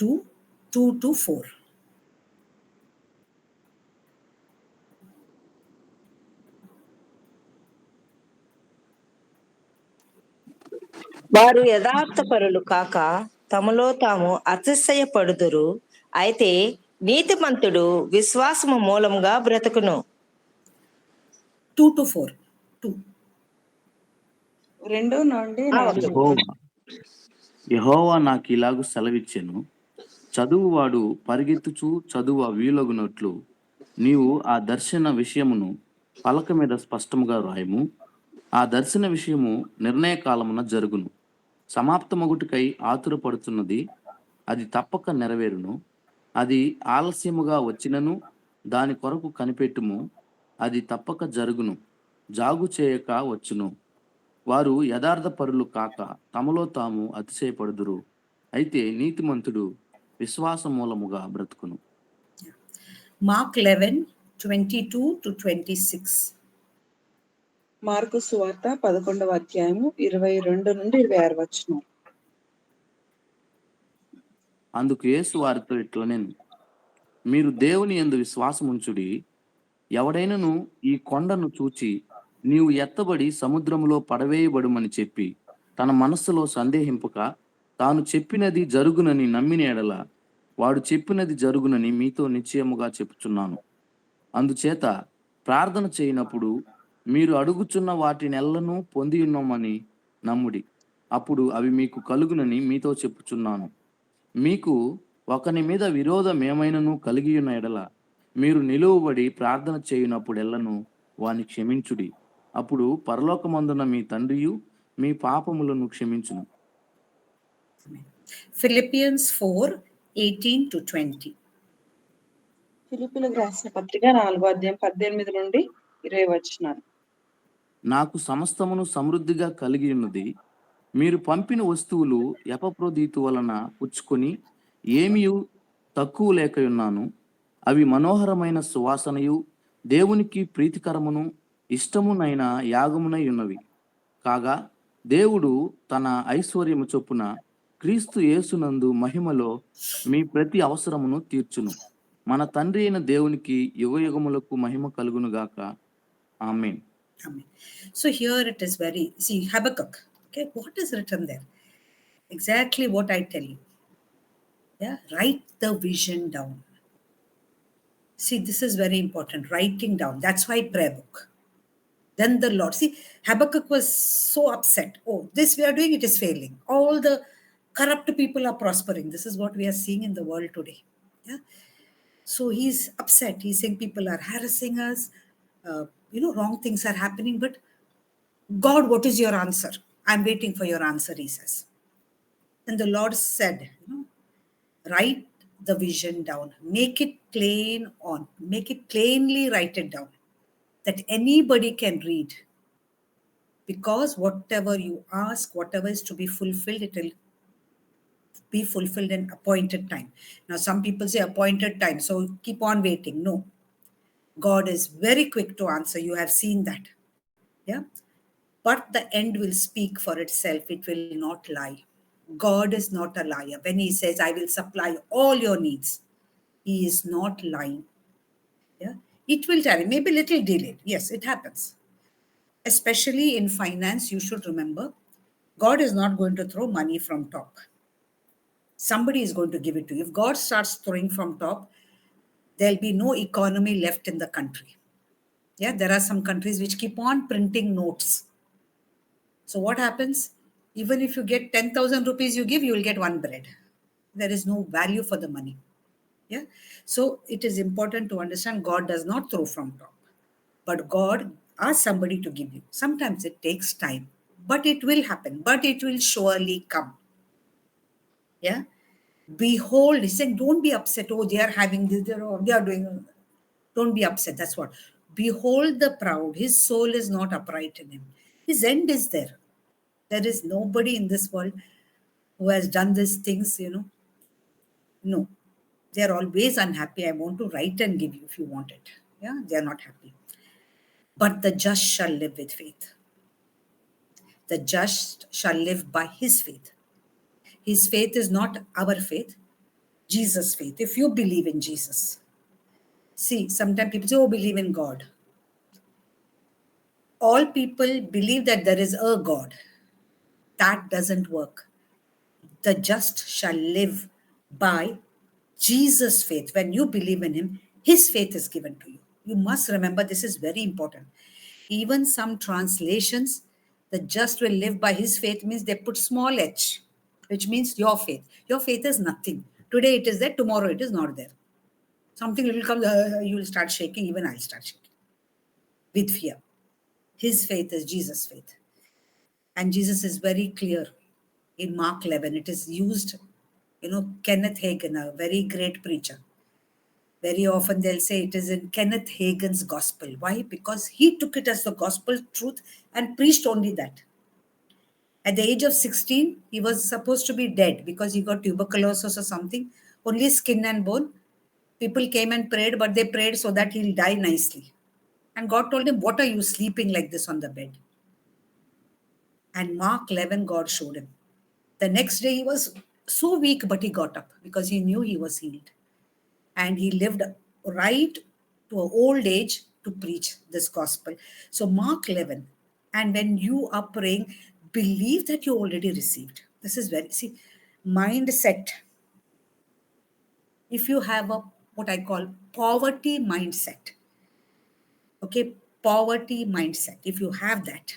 2 to 4. వారు యథార్థపరులు కాక తమలో తాము అతిశయపడుదురు. అయితే నీతిమంతుడు విశ్వాసము మూలంగా బ్రతుకును. 2 to 4. 2. 2 నుండి యెహోవా నాకు ఇలాగు సెలవిచ్చెను, చదువువాడు పరిగెత్తుచు చదువు వీలగునట్లు నీవు ఆ దర్శన విషయమును పలక మీద స్పష్టముగా రాయము. ఆ దర్శన విషయము నిర్ణయ కాలమున జరుగును. సమాప్తమగుటికై ఆతురపడుతున్నది, అది తప్పక నెరవేరును. అది ఆలస్యముగా వచ్చినను దాని కొరకు కనిపెట్టుము, అది తప్పక జరుగును. జాగు చేయక వచ్చును. వారు యథార్థపరులు కాక తమలో తాము అతిశయపడుదురు. అయితే నీతిమంతుడు విశ్వాస మూలముగా బ్రతుకును. Mark 11:22 to 26. మార్కు సువార్త 11వ అధ్యాయము 22 నుండి 26 వచనం. అందుకు యేసు వారితో ఇట్లనెను, మీరు దేవుని యందు విశ్వాసముంచుడి. ఎవడైనను ఈ కొండను చూచి నీవు ఎత్తబడి సముద్రములో పడవేయబడుమని చెప్పి తన మనస్సులో సందేహింపక తాను చెప్పినది జరుగునని నమ్మిన ఎడల వాడు చెప్పినది జరుగునని మీతో నిశ్చయముగా చెప్పుచున్నాను. అందుచేత ప్రార్థన చేయనప్పుడు మీరు అడుగుచున్న వాటినెల్లను పొంది ఉన్నామని నమ్ముడి, అప్పుడు అవి మీకు కలుగునని మీతో చెప్పుచున్నాను. మీకు ఒకని మీద విరోధం ఏమైనను కలిగి ఉన్న ఎడల మీరు నిలువబడి ప్రార్థన చేయునప్పుడెల్లను వాని క్షమించుడి, అప్పుడు పరలోకమందున మీ తండ్రియు మీ పాపములను క్షమించును. Philippians 4:18 to 20. ఫిలిప్పీలకు రాసిన పత్రిక 4వ అధ్యాయం 18 నుండి 20 వచనాలు. నాకు సమస్తమును సమృద్ధిగా కలిగి ఉన్నది. మీరు పంపిన వస్తువులు ఎపఫ్రోదీతు వలన పుచ్చుకొని ఏమీయు తక్కువ లేకయున్నాను. అవి మనోహరమైన సువాసనయు దేవునికి ప్రీతికరమును ఇష్టమునైన యాగమునై ఉన్నవి. కాగా దేవుడు తన ఐశ్వర్యము చొప్పున క్రీస్తు యేసునందు మహిమలో మీ ప్రతి అవసరమును తీర్చును. మన తండ్రి అయిన దేవునికి యుగయుగములకు మహిమ కలుగును గాక. ఆమేన్. Amen. So here it is see Habakkuk. Okay, what is written there? Exactly what I tell you. Yeah, write the vision down. See, this is very important. Writing down. That's why prayer book. Then the Lord. See, Habakkuk was so upset. Oh, this we are doing, it is failing. All the corrupt people are prospering. This is what we are seeing in the world today. Yeah. So he's upset. He's saying people are harassing us. Wrong things are happening. But God, what is your answer? I'm waiting for your answer, he says. And the Lord said, write the vision down. Make it plain on. Make it plainly, write it down. That anybody can read. Because whatever you ask, whatever is to be fulfilled, it will be fulfilled in appointed time. Now, some people say appointed time, so keep on waiting. No. God is very quick to answer. You have seen that. Yeah. But the end will speak for itself. It will not lie. God is not a liar. When he says, I will supply all your needs, he is not lying. Yeah. It will tarry, maybe a little delayed. Yes, it happens. Especially in finance, you should remember, God is not going to throw money from top. Somebody is going to give it to you. If God starts throwing from top, there'll be no economy left in the country. Yeah, there are some countries which keep on printing notes. So what happens? Even if you get 10,000 rupees you give, you will get one bread. There is no value for the money. Yeah. So it is important to understand God does not throw from top. But God asks somebody to give you. Sometimes it takes time. But it will happen. But it will surely come. Yeah. Behold, he said, don't be upset. Oh, they are having this, they are doing. Don't be upset. That's what. Behold the proud. His soul is not upright in him. His end is there. There is nobody in this world who has done these things, No. They are always unhappy. I want to write and give you if you want it. Yeah, they are not happy. But the just shall live with faith. The just shall live by his faith. His faith is not our faith. Jesus faith. If you believe in Jesus, see, sometimes people say, oh, believe in God. All people believe that there is a God. That doesn't work. The just shall live by Jesus' faith. When you believe in Him, His faith is given to you. You must remember this is very important. Even some translations, the just will live by His faith means they put small h, which means your faith. Your faith is nothing. Today it is there, tomorrow it is not there. Something little comes, you will start shaking, even I'll start shaking with fear. His faith is Jesus' faith. And Jesus is very clear in Mark 11. It is used, Kenneth Hagin, a very great preacher. Very often they'll say it is in Kenneth Hagin's gospel. Why? Because he took it as the gospel truth and preached only that. At the age of 16, he was supposed to be dead because he got tuberculosis or something, only skin and bone. People came and prayed, but they prayed so that he'll die nicely. And God told him, what are you sleeping like this on the bed? And Mark 11, God showed him. The next day, he was so weak, but he got up because he knew he was healed. And he lived right to an old age to preach this gospel. So, Mark 11, and when you are praying, believe that you already received. This is very, see, mindset. If you have a what I call poverty mindset, okay, poverty mindset, if you have that,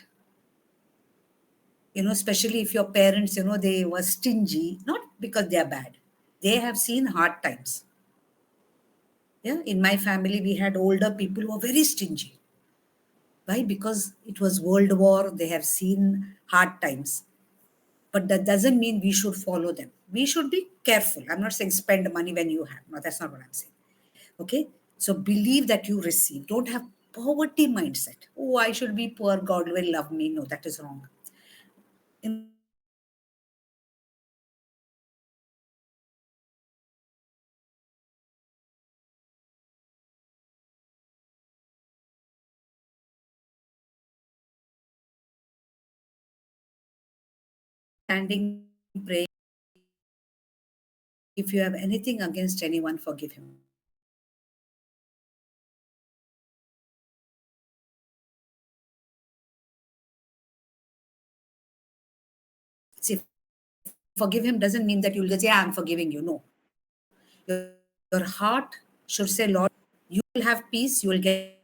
especially if your parents, they were stingy, not because they are bad, they have seen hard times. Yeah, in my family, we had older people who were very stingy. Why? Because it was World War, they have seen hard times. But that doesn't mean we should follow them. We should be careful. I'm not saying spend money when you have. No, that's not what I'm saying. Okay? So believe that you receive. Don't have poverty mindset. Oh, I should be poor. God will love me. No, that is wrong. In standing praying, if you have anything against anyone, forgive him. See, forgive him doesn't mean that you'll just say, yeah, I'm forgiving you. No. Your heart should say, Lord, you will have peace, you will get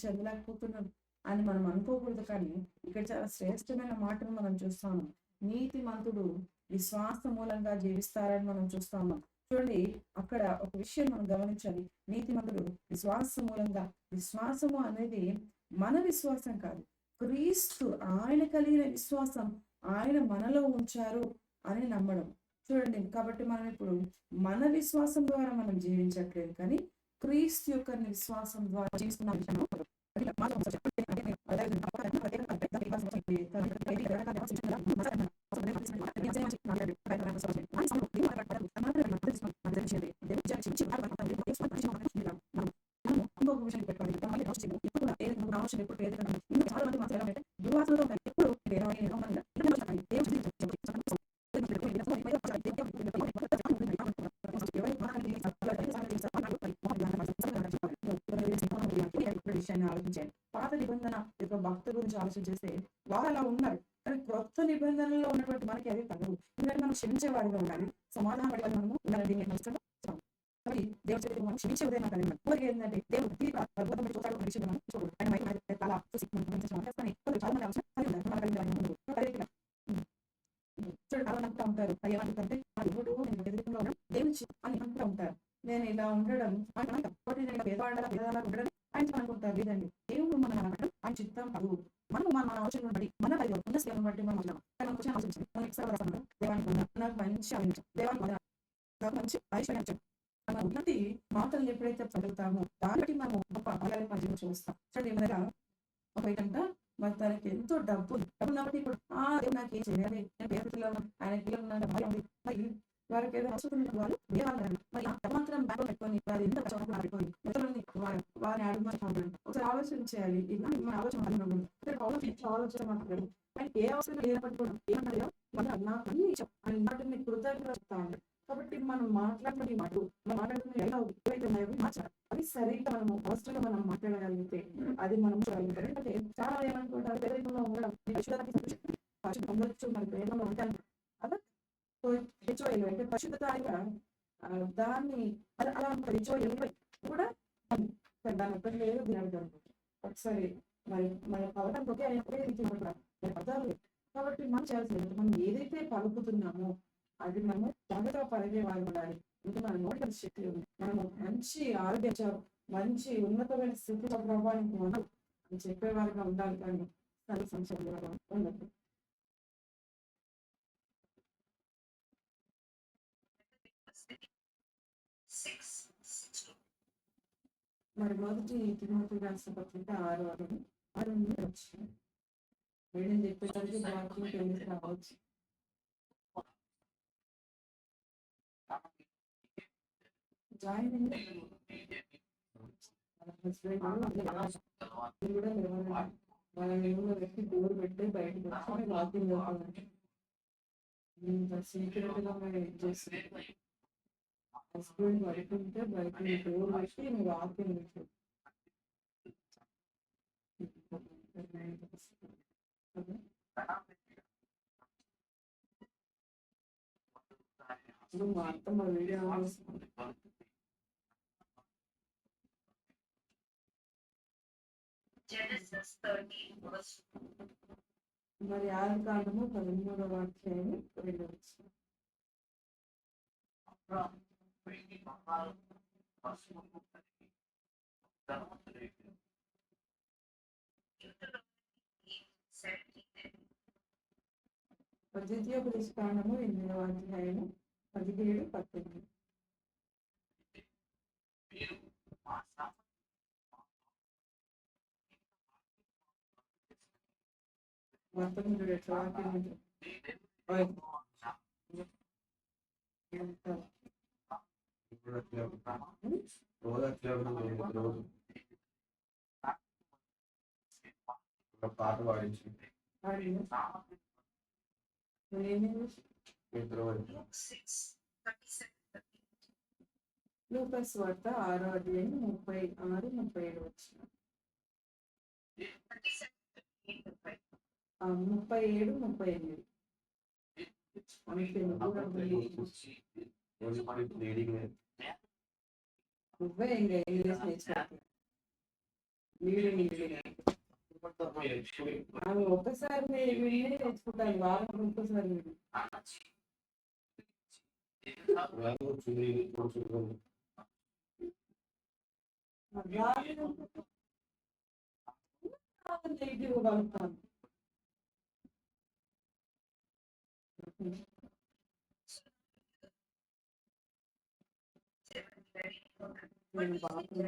చదవలేకపోతున్నాను అని మనం అనుకోకూడదు. కానీ ఇక్కడ చాలా శ్రేష్టమైన మాటను మనం చూస్తాము. నీతిమంతుడు విశ్వాస మూలంగా జీవిస్తారని మనం చూస్తాము. చూడండి, అక్కడ ఒక విషయం మనం గమనించాలి. నీతిమంతుడు విశ్వాస మూలంగా, విశ్వాసము అనేది మన విశ్వాసం కాదు, క్రీస్తు ఆయన కలిగిన విశ్వాసం ఆయన మనలో ఉంచారు అని నమ్మడం. చూడండి, కాబట్టి మనం ఇప్పుడు మన విశ్వాసం ద్వారా మనం జీవించట్లేదు, కానీ క్రీస్తు యొక్క విశ్వాసం ద్వారా జీవిస్తున్నాం. ఇంకొక విషయం పెట్టుకోవాలి. ఎప్పుడు ఆలోచన ఎప్పుడు పేదరికం చాలా మంది మాత్రం ఎలా అంటే దుర్వాసనతో ఉంటాయి. ఎప్పుడు విషయాన్ని ఆలోచించాలి. పాత నిబంధన యొక్క భక్తుల గురించి ఆలోచన చేస్తే వారు అలా ఉన్నారు, కానీ క్రొత్త నిబంధనలో ఉన్నటువంటి మనకి అది తగదు. ఎందుకంటే మనం క్షమించే వారిగా ఉండాలి, సమాధానం పడే వారిగా మనము ఉండాలి. దీన్ని కాబట్టి దేవుడి చేతికి మనం క్షమించే ఉదయం కలిగిన కోరిక ఏంటంటే దేవుడు అద్భుతం చూస్తాడు ఒక విషయం మనం చూడదు. ఆయన మైండ్ చాలా చూసి చాలా మంది ఆలోచన కలిగి ఉన్నారు. చూడండి, అలా అంటూ ఉంటారు. ఏమంటుంటే ఎదురుగా దేవుని అని అంటూ ఉంటారు. నేను ఇలా ఉండడం నేను పేదవాళ్ళ ఉండడం ఆయన అనుకుంటారు. లేదండి, దేవుడు మనం ఆయన చిత్తం కాదు. మనం మన ఆలోచన బట్టి మన కలిగి ఉన్న స్థితిని బట్టి మనం ఆలోచించాలి. దేవానికి నాకు మంచి ఆలోచించాం, దేవానికి నాకు మంచి ఐశ్వర్యం. మన ఉన్నతి మాటలు ఎప్పుడైతే చదువుతామో దాన్ని బట్టి మనం గొప్ప ఆలయాన్ని మన జీవితం చూస్తాం. చూడండి, మన ఒక ఏంటంట మరి తనకి ఎంతో డబ్బు కాబట్టి ఇప్పుడు దేవుడు నాకు ఏం చేయాలి, నేను పేరు పిల్లలు ఆయన పిల్లలు మరి వారికి ఏదో అవసరం వాళ్ళు వేయాలి. మరి మాత్రం బ్యాంకు పెట్టుకొని వారు ఎంత పెట్టుకొని వారిని అడుగుతారు. ఒకసారి ఆలోచన చేయాలి. ఇలా మన ఆలోచన ఆలోచన మాట్లాడు. కానీ ఏ అవసరం లేనప్పటికీ కూడా ఏమన్నా నాకు అన్ని ఇచ్చాం అని మాట మీకు కృతజ్ఞత చెప్తాను. కాబట్టి మనం మాట్లాడుకునే మాట మాట్లాడుకునే ఏవైతే ఉన్నాయో మార్చాలి. అది సరిగ్గా మనము అవసరంగా మనం మాట్లాడగలిగితే అది మనం చూడగలుగుతాం. ఎందుకంటే చాలా ఏమనుకుంటారు, పేదరికంలో ఉండడం పొందొచ్చు, మన ప్రేమలో ఉంటాను అలా హెచ్ఓఎల్ అంటే పరిశుద్ధత దాన్ని అలా హెచ్ఓఎల్ కూడా దాని ఒక్కటి లేదు. దీని ఒకసారి మరి మన పలకం ఒకే అర్థాలు. కాబట్టి మనం చేయాల్సింది మనం ఏదైతే పలుకుతున్నామో అది మనము త్వరగా పలిగే వారు ఉండాలి. ఇంకా మన నోటి శక్తి ఉంది, మనము మంచి ఆరోగ్యం, మంచి ఉన్నతమైన స్థితిలో ప్రభావానికి మనం అని చెప్పేవారుగా ఉండాలి. కానీ తల్లి సంక్షేమ ఉండదు. మరి మొదటి తిమోతి రాసిన పత్రిక 6:6 వచ్చింది. నేను చెప్పేసరికి వాక్యం తెలిసి రావచ్చు. జాయిన్ వాళ్ళ వ్యక్తి డోర్ పెట్టి బయటకు వచ్చి వాకింగ్ అవుతానంటే సీక్రెట్ గా చేస్తుంది. హస్బెండ్ పడుకుంటే బయట డోర్ పెట్టి నువ్వు వాకింగ్ పెట్టు. మా అత్తమ్మ వీడియో మరి 6:13 వాక్యాన్ని వెళ్ళవచ్చు. ద్వితీయోపదేశకాండము 8వ అధ్యాయము 17-18. వర్తమానుడు ఎట్లా వాక్యం పాట పాడించింది. లూకాసు వార్త 6వ అధ్యాయం 36-37 వచ్చిన 37-38. నువ్వే ఇంకా ఇంగ్లీష్ నేర్చుకోవాలి. ఆమె ఒక్కసారి వెళ్ళి తెచ్చుకుంటాను, వారం ఒక్కసారి వెళ్ళి. నెగిటివ్ కలుపుతాను. నేను bathroom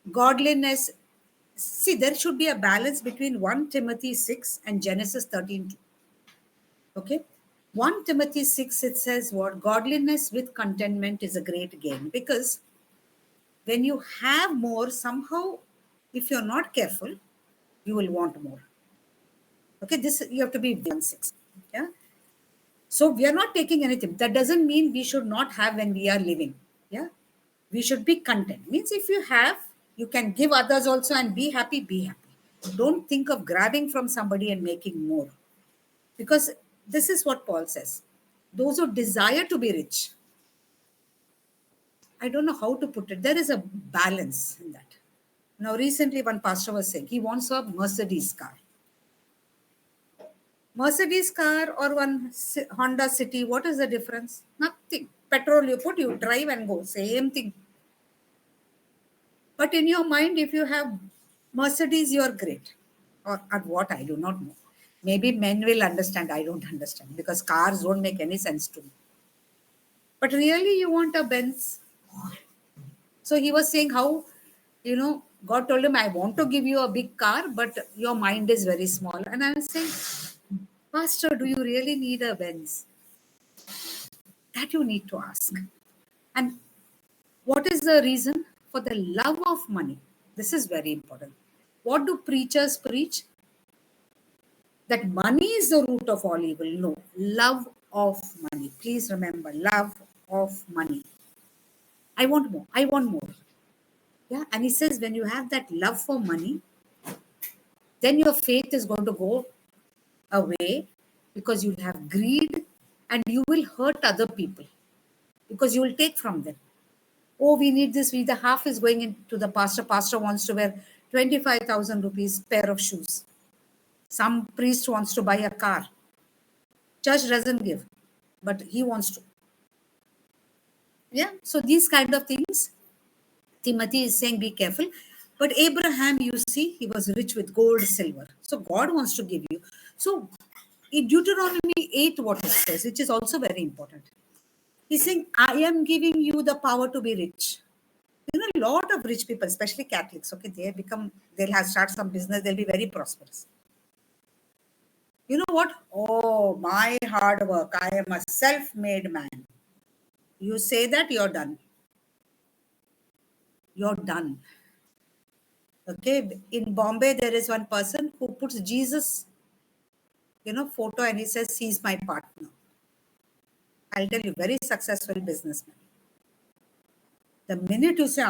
godliness. See, there should be a balance between 1 Timothy 6 and Genesis 13:2. Okay? 1 Timothy 6, it says what? Godliness with contentment is a great gain. Because when you have more, somehow, if you're not careful, you will want more. Okay, this you have to be 1 6. Yeah. So we are not taking anything. That doesn't mean we should not have when we are living. Yeah. We should be content. Means if you have, you can give others also and be happy, be happy. Don't think of grabbing from somebody and making more. Because this is what Paul says. Those who desire to be rich, I don't know how to put it. There is a balance in that. Now, recently, one pastor was saying he wants a Mercedes car. Mercedes car or one Honda City, what is the difference? Nothing. Petrol you put, you drive and go. Same thing. But in your mind, if you have Mercedes, you are great. Or what, I do not know. Maybe men will understand. I don't understand because cars don't make any sense to me. But really, you want a Benz. So he was saying how, God told him, I want to give you a big car, but your mind is very small. And I was saying, Pastor, do you really need a Benz? That you need to ask. And what is the reason? For the love of money. This is very important. What do preachers preach? That money is the root of all evil. No, love of money. Please remember, love of money. I want more. I want more. Yeah. And he says, when you have that love for money, then your faith is going to go away because you'll have greed and you will hurt other people because you will take from them. Oh, we need this. The half is going into the pastor. Pastor wants to wear 25,000 rupees pair of shoes. Some priest wants to buy a car. Church doesn't give, but he wants to. Yeah. So these kind of things, Timothy is saying, be careful. But Abraham, you see, he was rich with gold, silver. So God wants to give you. So in Deuteronomy 8, what it says, which is also very important. He's saying, I am giving you the power to be rich. A lot of rich people, especially Catholics, okay, they'll have start some business, they'll be very prosperous. You know what? Oh, my hard work. I am a self-made man. You say that, you're done. You're done. Okay. In Bombay, there is one person who puts Jesus, photo and he says, he's my partner. I'll tell you, very successful businessman. The minute you say,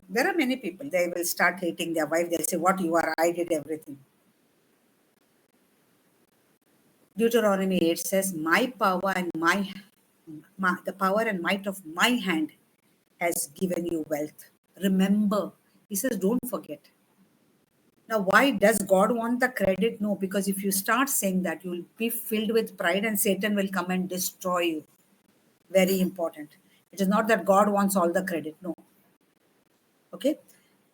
there are many people, they will start hating their wife. They'll say, what you are, I did everything. Deuteronomy 8 says, my power and the power and might of my hand has given you wealth. Remember, he says, don't forget. Now, why does God want the credit? No, because if you start saying that, you will be filled with pride and Satan will come and destroy you. Very important. It is not that God wants all the credit. No. Okay.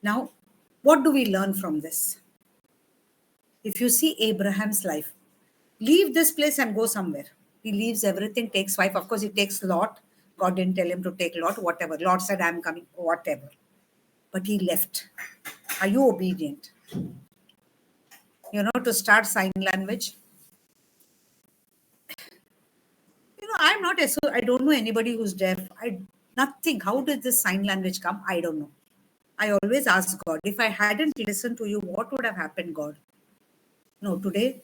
Now, what do we learn from this? If you see Abraham's life, leave this place and go somewhere. He leaves everything, takes wife. Of course, he takes Lot. God didn't tell him to take Lot, whatever. Lot said, I'm coming, whatever. But he left. Are you obedient? To start sign language. I'm not, I don't know anybody who's deaf. Nothing. How did this sign language come? I don't know. I always ask God, if I hadn't listened to you, what would have happened, God? No, today,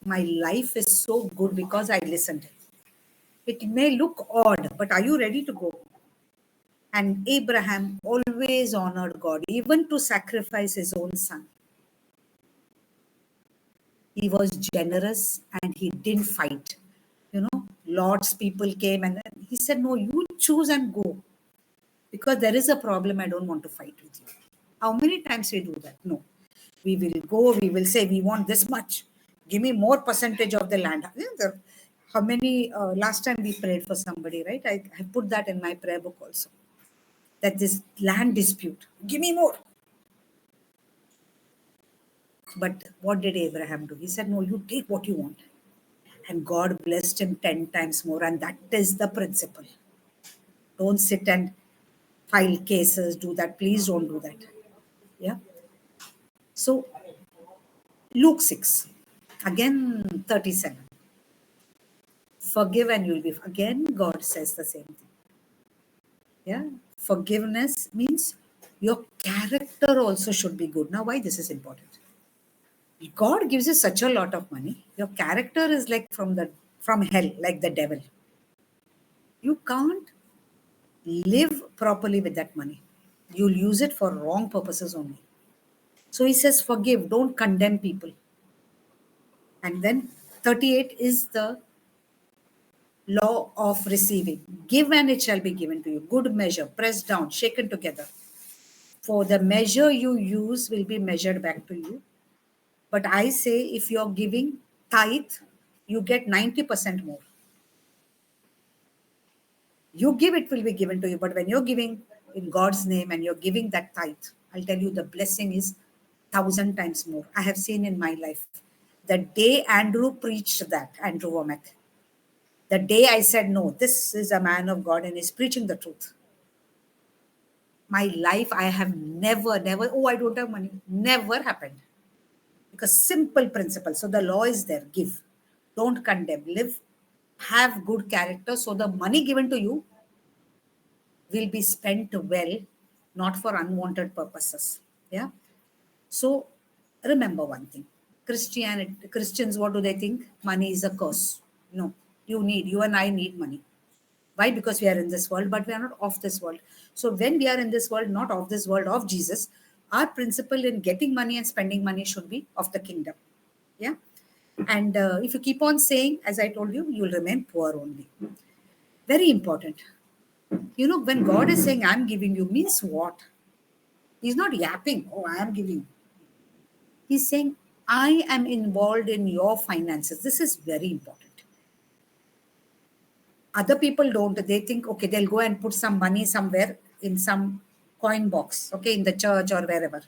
my life is so good because I listened. It may look odd, but are you ready to go? And Abraham always honored God, even to sacrifice his own son. He was generous and he didn't fight. Lord's people came and he said, no, you choose and go. Because there is a problem, I don't want to fight with you. How many times we do that? No. We will go, we will say, we want this much. Give me more percentage of the land. How many, last time we prayed for somebody, right? I put that in my prayer book also. That this land dispute, give me more. But what did Abraham do? He said, no, you take what you want. And God blessed him 10 times more. And that is the principle. Don't sit and file cases, do that. Please don't do that. Yeah. So Luke 6, again 37. Forgive and you'll be. Again, God says the same thing. Yeah. Forgiveness means your character also should be good. Now, why this is important? God gives you such a lot of money. Your character is like from hell, like the devil. You can't live properly with that money. You'll use it for wrong purposes only. So he says, forgive, don't condemn people. And then 38 is the law of receiving. Give and it shall be given to you. Good measure, pressed down, shaken together. For the measure you use will be measured back to you. But I say, if you're giving tithe, you get 90% more. You give, it will be given to you. But when you're giving in God's name and you're giving that tithe, I'll tell you the blessing is 1,000 times more. I have seen in my life. The day Andrew preached that, Andrew Womack, the day I said, no, this is a man of God and he's preaching the truth. My life, I have never, oh, I don't have money. Never happened. Because simple principle. So the law is there. Give. Don't condemn. Live. Have good character. So the money given to you will be spent well, not for unwanted purposes. Yeah. So remember one thing. Christians, what do they think? Money is a curse. No. You and I need money. Why? Because we are in this world, but we are not of this world. So when we are in this world, not of this world, of Jesus, our principle in getting money and spending money should be of the kingdom. Yeah. And if you keep on saying, as I told you, you'll remain poor only. Very important. When God is saying, I'm giving you, means what? He's not yapping, oh, I am giving. He's saying, I am involved in your finances. This is very important. Other people don't. They think, okay, they'll go and put some money somewhere in some coin box, okay, in the church or wherever.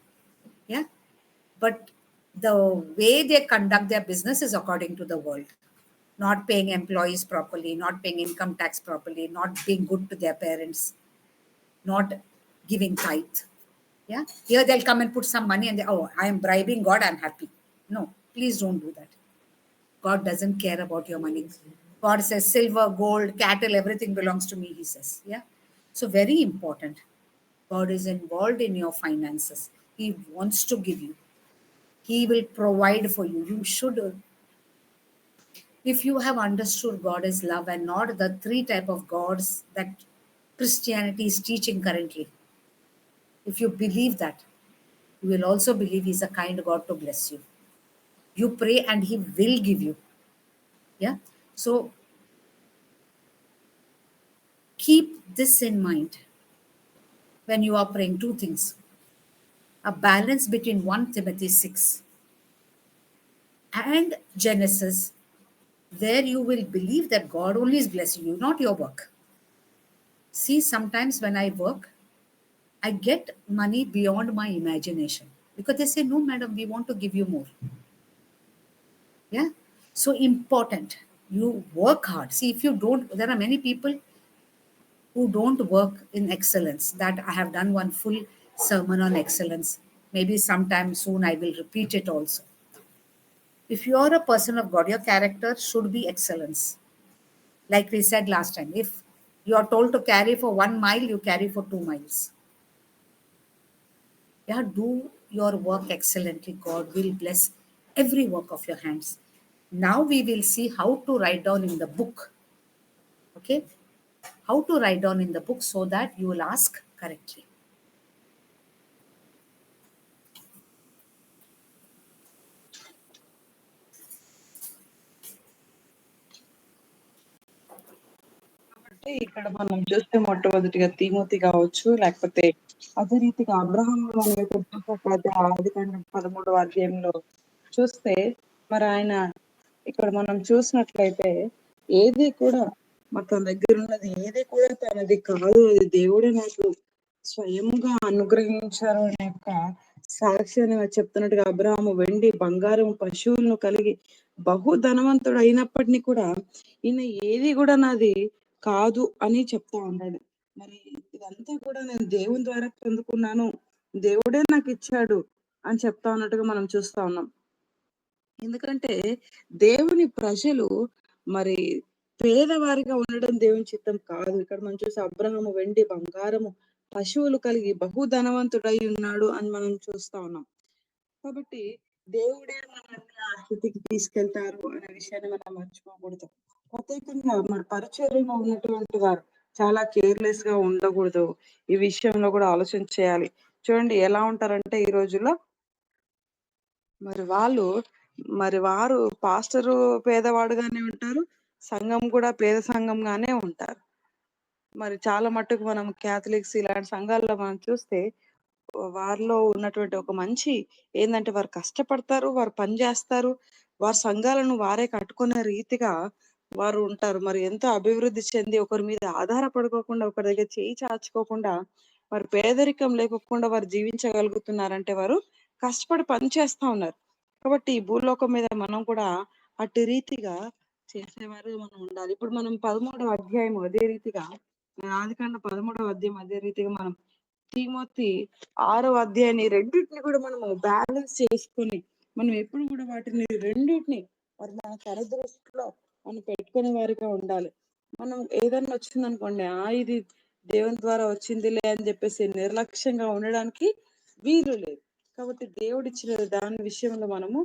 Yeah. But the way they conduct their business is according to the world. Not paying employees properly, not paying income tax properly, not being good to their parents, not giving tithe. Yeah. Here they'll come and put some money and oh, I am bribing God, I'm happy. No, please don't do that. God doesn't care about your money. God says silver, gold, cattle, everything belongs to me, he says. Yeah. So very important. God is involved in your finances. He wants to give you. He will provide for you. You should, if you have understood God is love and not the three type of gods that Christianity is teaching currently, if you believe that, you will also believe he's a kind God to bless you. You pray and he will give you. Yeah. So keep this in mind when you are praying. Two things. A balance between 1 Timothy 6 and Genesis, where you will believe that God only is blessing you, not your work. See, sometimes when I work, I get money beyond my imagination because they say, no, madam, we want to give you more. Yeah. So important. You work hard. See, if you don't, there are many people who don't work in excellence. That I have done one full sermon on excellence. Maybe sometime soon I will repeat it also. If you are a person of God, your character should be excellence. Like we said last time, if you are told to carry for 1 mile, you carry for 2 miles. Yeah, do your work excellently. God will bless every work of your hands. Now we will see how to write down in the book. Okay? How to write down in the book so that you will ask correctly. అంటే ఇక్కడ మనం చూస్తే మొట్టమొదటిగా Timothy కావచ్చు, లేకపోతే అదే రీతిగా Abraham మనం ఇక్కడ చూసినట్లయితే ఆదికాండం 13వ అధ్యాయంలో చూస్తే మరి ఆయన ఇక్కడ మనం చూసినట్లయితే ఏది కూడా తన దగ్గర ఉన్నది ఏది కూడా తనది కాదు, అది దేవుడే నాకు స్వయముగా అనుగ్రహించారు అనే యొక్క సాక్ష్యాన్ని చెప్తున్నట్టుగా అబ్రహాము వెండి బంగారం పశువులను కలిగి బహు ధనవంతుడు అయినప్పటికీ కూడా ఈయన ఏది కూడా నాది కాదు అని చెప్తా ఉన్నాడు. మరి ఇదంతా కూడా నేను దేవుని ద్వారా పొందుకున్నాను, దేవుడే నాకు ఇచ్చాడు అని చెప్తా ఉన్నట్టుగా మనం చూస్తా ఉన్నాం. ఎందుకంటే దేవుని ప్రజలు మరి పేదవారిగా ఉండడం దేవుని చిత్తం కాదు. ఇక్కడ మనం చూస్తే అబ్రహాము వెండి, బంగారము, పశువులు కలిగి బహు ధనవంతుడై ఉన్నాడు అని మనం చూస్తా ఉన్నాం. కాబట్టి దేవుడే మనల్ని ఆ స్థితికి తీసుకెళ్తారు అనే విషయాన్ని మనం మర్చిపోకూడదు. ప్రత్యేకంగా మన పరిచర్యలో ఉన్నటువంటి వారు చాలా కేర్‌లెస్ గా ఉండకూడదు. ఈ విషయంలో కూడా ఆలోచన చేయాలి. చూడండి ఎలా ఉంటారంటే ఈ రోజుల్లో మరి వాళ్ళు వారు పాస్టరు పేదవాడుగానే ఉంటారు. సంఘం కూడా పేద సంఘంగానే ఉంటారు. మరి చాలా మట్టుకు మనం క్యాథలిక్స్ ఇలాంటి సంఘాల్లో మనం చూస్తే వారిలో ఉన్నటువంటి ఒక మంచి ఏందంటే వారు కష్టపడతారు, వారు పని చేస్తారు, వారి సంఘాలను వారే కట్టుకునే రీతిగా వారు ఉంటారు. మరి ఎంతో అభివృద్ధి చెంది ఒకరి మీద ఆధారపడుకోకుండా, ఒకరి దగ్గర చేయి చాచుకోకుండా, వారు పేదరికం లేకోకుండా వారు జీవించగలుగుతున్నారంటే వారు కష్టపడి పని చేస్తా ఉన్నారు. కాబట్టి ఈ భూలోకం మీద మనం కూడా అట్టి రీతిగా చేసేవారు మనం ఉండాలి. ఇప్పుడు మనం 13వ అధ్యాయం అదే రీతిగా ఆదికాండ 13వ అధ్యాయం అదే రీతిగా మనం తిమోతి 6వ అధ్యాయాన్ని రెండిటిని కూడా మనము బ్యాలెన్స్ చేసుకొని మనం ఎప్పుడు కూడా వాటిని రెండిటిని మరి మన కరదృష్టిలో మనం పెట్టుకునే వారిగా ఉండాలి. మనం ఏదన్నా వచ్చిందనుకోండి, ఇది దేవుని ద్వారా వచ్చిందిలే అని చెప్పేసి నిర్లక్ష్యంగా ఉండడానికి వీలు లేదు. కాబట్టి దేవుడిచ్చిన దాని విషయంలో మనము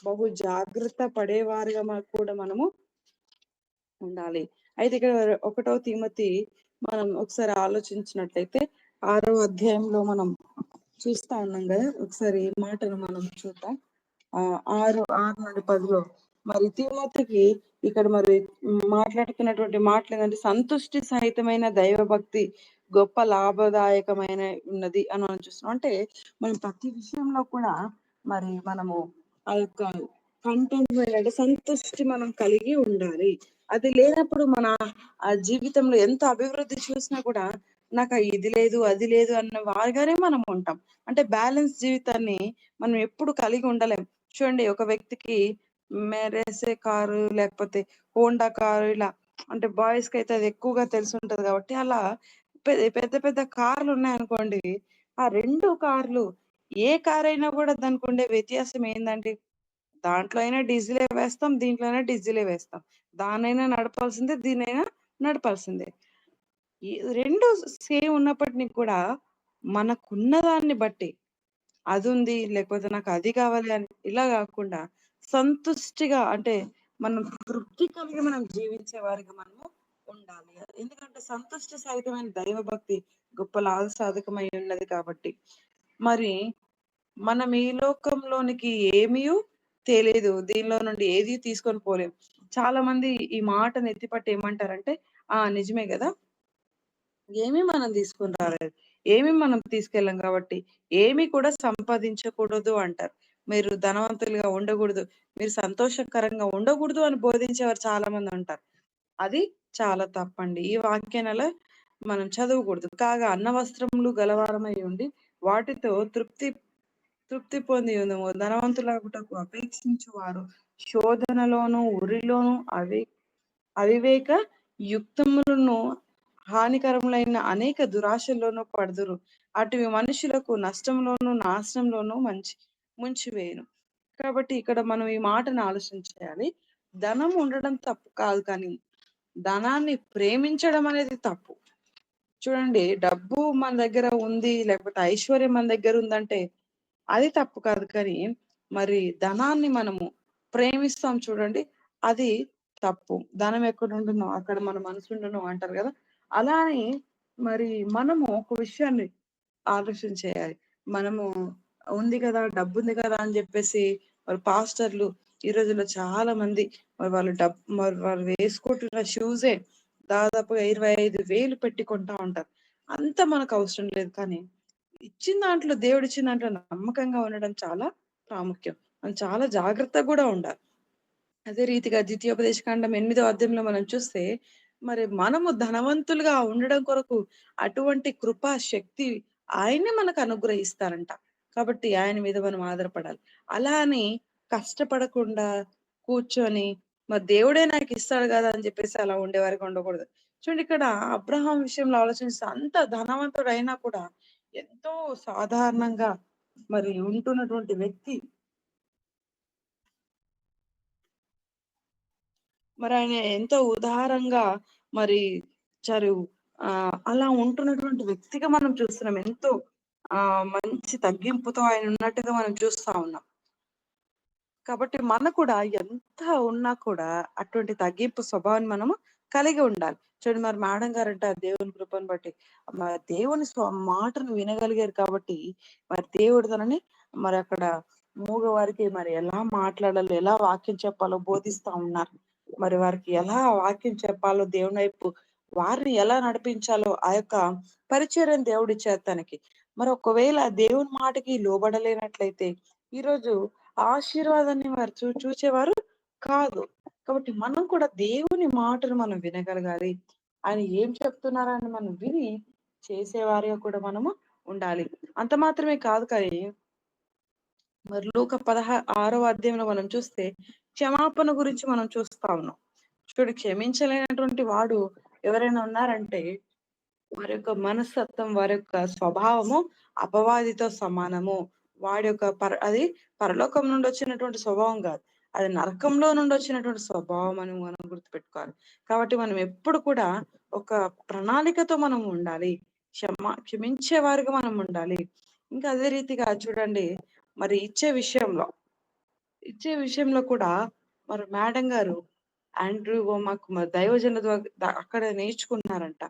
బహు జాగ్రత్త పడేవారిగా కూడా మనము ఉండాలి. అయితే ఇక్కడ 1వ తిమోతి మనం ఒకసారి ఆలోచించినట్లయితే 6వ అధ్యాయంలో మనం చూస్తా ఉన్నాం కదా. ఒకసారి ఈ మాటను మనం చూద్దాం. 6 నుండి 10లో మరి తిమోతికి ఇక్కడ మరి మాట్లాడుతున్నటువంటి మాటలు ఏంటంటే సంతుష్టి సహితమైన దైవభక్తి గొప్ప లాభదాయకమైన ఉన్నది అని మనం చూస్తున్నాం. అంటే మనం ప్రతి విషయంలో కూడా మరి మనము ఆ యొక్క కంటెంట్‌మెంట్ అంటే సంతుష్టి మనం కలిగి ఉండాలి. అది లేనప్పుడు మన ఆ జీవితంలో ఎంత అభివృద్ధి చూసినా కూడా నాకు ఇది లేదు, అది లేదు అన్న వారిగానే మనం ఉంటాం. అంటే బ్యాలెన్స్ జీవితాన్ని మనం ఎప్పుడు కలిగి ఉండలేం. చూడండి ఒక వ్యక్తికి మెర్సే కారు లేకపోతే హోండా కారు ఇలా అంటే బాయ్స్ కి అయితే అది ఎక్కువగా తెలిసి ఉంటది కాబట్టి అలా పెద్ద పెద్ద కార్లు ఉన్నాయనుకోండి, ఆ 2 కార్లు ఏ కార్ అయినా కూడా దానికి ఉండే వ్యత్యాసం ఏందండి? దాంట్లో అయినా డీజిలే వేస్తాం, దీంట్లో అయినా డీజిలే వేస్తాం. దాన్నైనా నడపాల్సిందే, దీన్నైనా నడపాల్సిందే. ఈ 2 సేమ్ ఉన్నప్పటికి కూడా మనకున్న దాన్ని బట్టి అదుంది, లేకపోతే నాకు అది కావాలి అని ఇలా గాకుండా సంతుష్టిగా అంటే మనం తృప్తి కలిగి మనం జీవించే వారిగా మనము ఉండాలి. ఎందుకంటే సంతుష్టి సహితమైన దైవభక్తి గొప్ప లాభసాధకమై ఉన్నది కాబట్టి. మరి మనం ఈ లోకంలోనికి ఏమీయు తెలీదు. దీనిలో నుండి ఏది తీసుకొని పోలేం. చాలా మంది ఈ మాటను ఎత్తిపట్టి ఏమంటారంటే, నిజమే గదా! ఏమీ మనం తీసుకొని రాలేదు. ఏమీ మనం తీసుకెళ్ళం కాబట్టి, ఏమీ కూడా సంపాదించకూడదు అంటారు. మీరు ధనవంతులుగా ఉండకూడదు, మీరు సంతోషకరంగా ఉండకూడదు అని బోధించేవారు చాలా మంది ఉంటారు. అది చాలా తప్పండి. ఈ వాక్యానలా మనం చదవకూడదు. కాగా అన్నవస్త్రములు గలవారమై ఉండి, వాటితో తృప్తి తృప్తి పొంది ఉందుము. ధనవంతులగుటకు అపేక్షించువారు శోధనలోను, ఉరిలోను అవివేక యుక్తములను హానికరములైన అనేక దురాశల్లోనూ పడుదురు. అటువి మనుషులకు నష్టంలోను, నాశనంలోను ముంచివేయును. కాబట్టి ఇక్కడ మనం ఈ మాటను ఆలోచన చేయాలి. ధనం ఉండడం తప్పు కాదు, కానీ ధనాన్ని ప్రేమించడం అనేది తప్పు. చూడండి, డబ్బు మన దగ్గర ఉంది, లేకపోతే ఐశ్వర్యం మన దగ్గర ఉందంటే అది తప్పు కాదు. కానీ మరి ధనాన్ని మనము ప్రేమిస్తాం చూడండి, అది తప్పు. ధనం ఎక్కడ ఉండునో అక్కడ మన మనసు ఉండును అంటారు కదా. అలా అని మరి మనము ఒక విషయాన్ని ఆలోచన చేయాలి. మనము ఉంది కదా, డబ్బు ఉంది కదా అని చెప్పేసి మరి పాస్టర్లు ఈ రోజుల్లో చాలా మంది మరి వాళ్ళు వేసుకుంటున్న షూసే దాదాపుగా 25,000 పెట్టి కొంటా ఉంటారు. అంత మనకు అవసరం లేదు. కానీ ఇచ్చిన దాంట్లో దేవుడిచ్చిన దాంట్లో నమ్మకంగా ఉండడం చాలా ప్రాముఖ్యం. మనం చాలా జాగ్రత్తగా కూడా ఉండాలి. అదే రీతిగా ద్వితీయోపదేశకాండం 8వ అధ్యాయంలో మనం చూస్తే మరి మనము ధనవంతులుగా ఉండడం కొరకు అటువంటి కృపా శక్తి ఆయనే మనకు అనుగ్రహిస్తారంట. కాబట్టి ఆయన మీద మనం ఆధారపడాలి. అలా అని కష్టపడకుండా కూర్చొని మరి దేవుడే నాకు ఇస్తాడు కదా అని చెప్పేసి అలా ఉండేవారికి ఉండకూడదు. చూడండి, ఇక్కడ అబ్రహాం విషయంలో ఆలోచిస్తే అంత ధనవంతుడు అయినా కూడా ఎంతో సాధారణంగా మరి ఉంటున్నటువంటి వ్యక్తి. మరి ఆయన ఎంతో ఉదారంగా మరి చరు అలా ఉంటున్నటువంటి వ్యక్తిగా మనం చూస్తున్నాం. ఎంతో మంచి తగ్గింపుతో ఆయన ఉన్నట్టుగా మనం చూస్తా ఉన్నాం. కాబట్టి మనకు కూడా ఎంత ఉన్నా కూడా అటువంటి తగ్గింపు స్వభావాన్ని మనము కలిగి ఉండాలి. చూడండి, మరి మేడం గారంట దేవుని కృపను బట్టి మరి దేవుని మాటను వినగలిగారు కాబట్టి మరి దేవుడు తనని మరి అక్కడ మూగవారికి మరి ఎలా మాట్లాడాలో, ఎలా వాక్యం చెప్పాలో బోధిస్తా ఉన్నారు. మరి వారికి ఎలా వాక్యం చెప్పాలో, దేవుని వైపు వారిని ఎలా నడిపించాలో ఆ యొక్క పరిచర్యం దేవుడు ఇచ్చారు తనకి. మరి ఒకవేళ దేవుని మాటకి లోబడలేనట్లయితే ఈరోజు ఆశీర్వాదాన్ని వారు చూచేవారు కాదు. కాబట్టి మనం కూడా దేవుని మాటను మనం వినగలగాలి. ఆయన ఏం చెప్తున్నారని మనం విని చేసేవారిగా కూడా మనము ఉండాలి. అంత మాత్రమే కాదు, కానీ మరి లూకా 16వ అధ్యాయంలో మనం చూస్తే క్షమాపణ గురించి మనం చూస్తా ఉన్నాం. చూడు, క్షమించలేనటువంటి వాడు ఎవరైనా ఉన్నారంటే వారి యొక్క మనస్తత్వం, వారి యొక్క స్వభావము అపవాదితో సమానము. వాడి యొక్క అది పరలోకం నుండి వచ్చినటువంటి స్వభావం కాదు, అది నరకంలో నుండి వచ్చినటువంటి స్వభావం అని మనం గుర్తుపెట్టుకోవాలి. కాబట్టి మనం ఎప్పుడు కూడా ఒక ప్రణాళికతో మనం ఉండాలి. క్షమించే వారిగా మనం ఉండాలి. ఇంకా అదే రీతిగా చూడండి, మరి ఇచ్చే విషయంలో కూడా మరి మేడం గారు ఆండ్రూ మాకు మరి దైవజన అక్కడ నేర్చుకున్నారంట.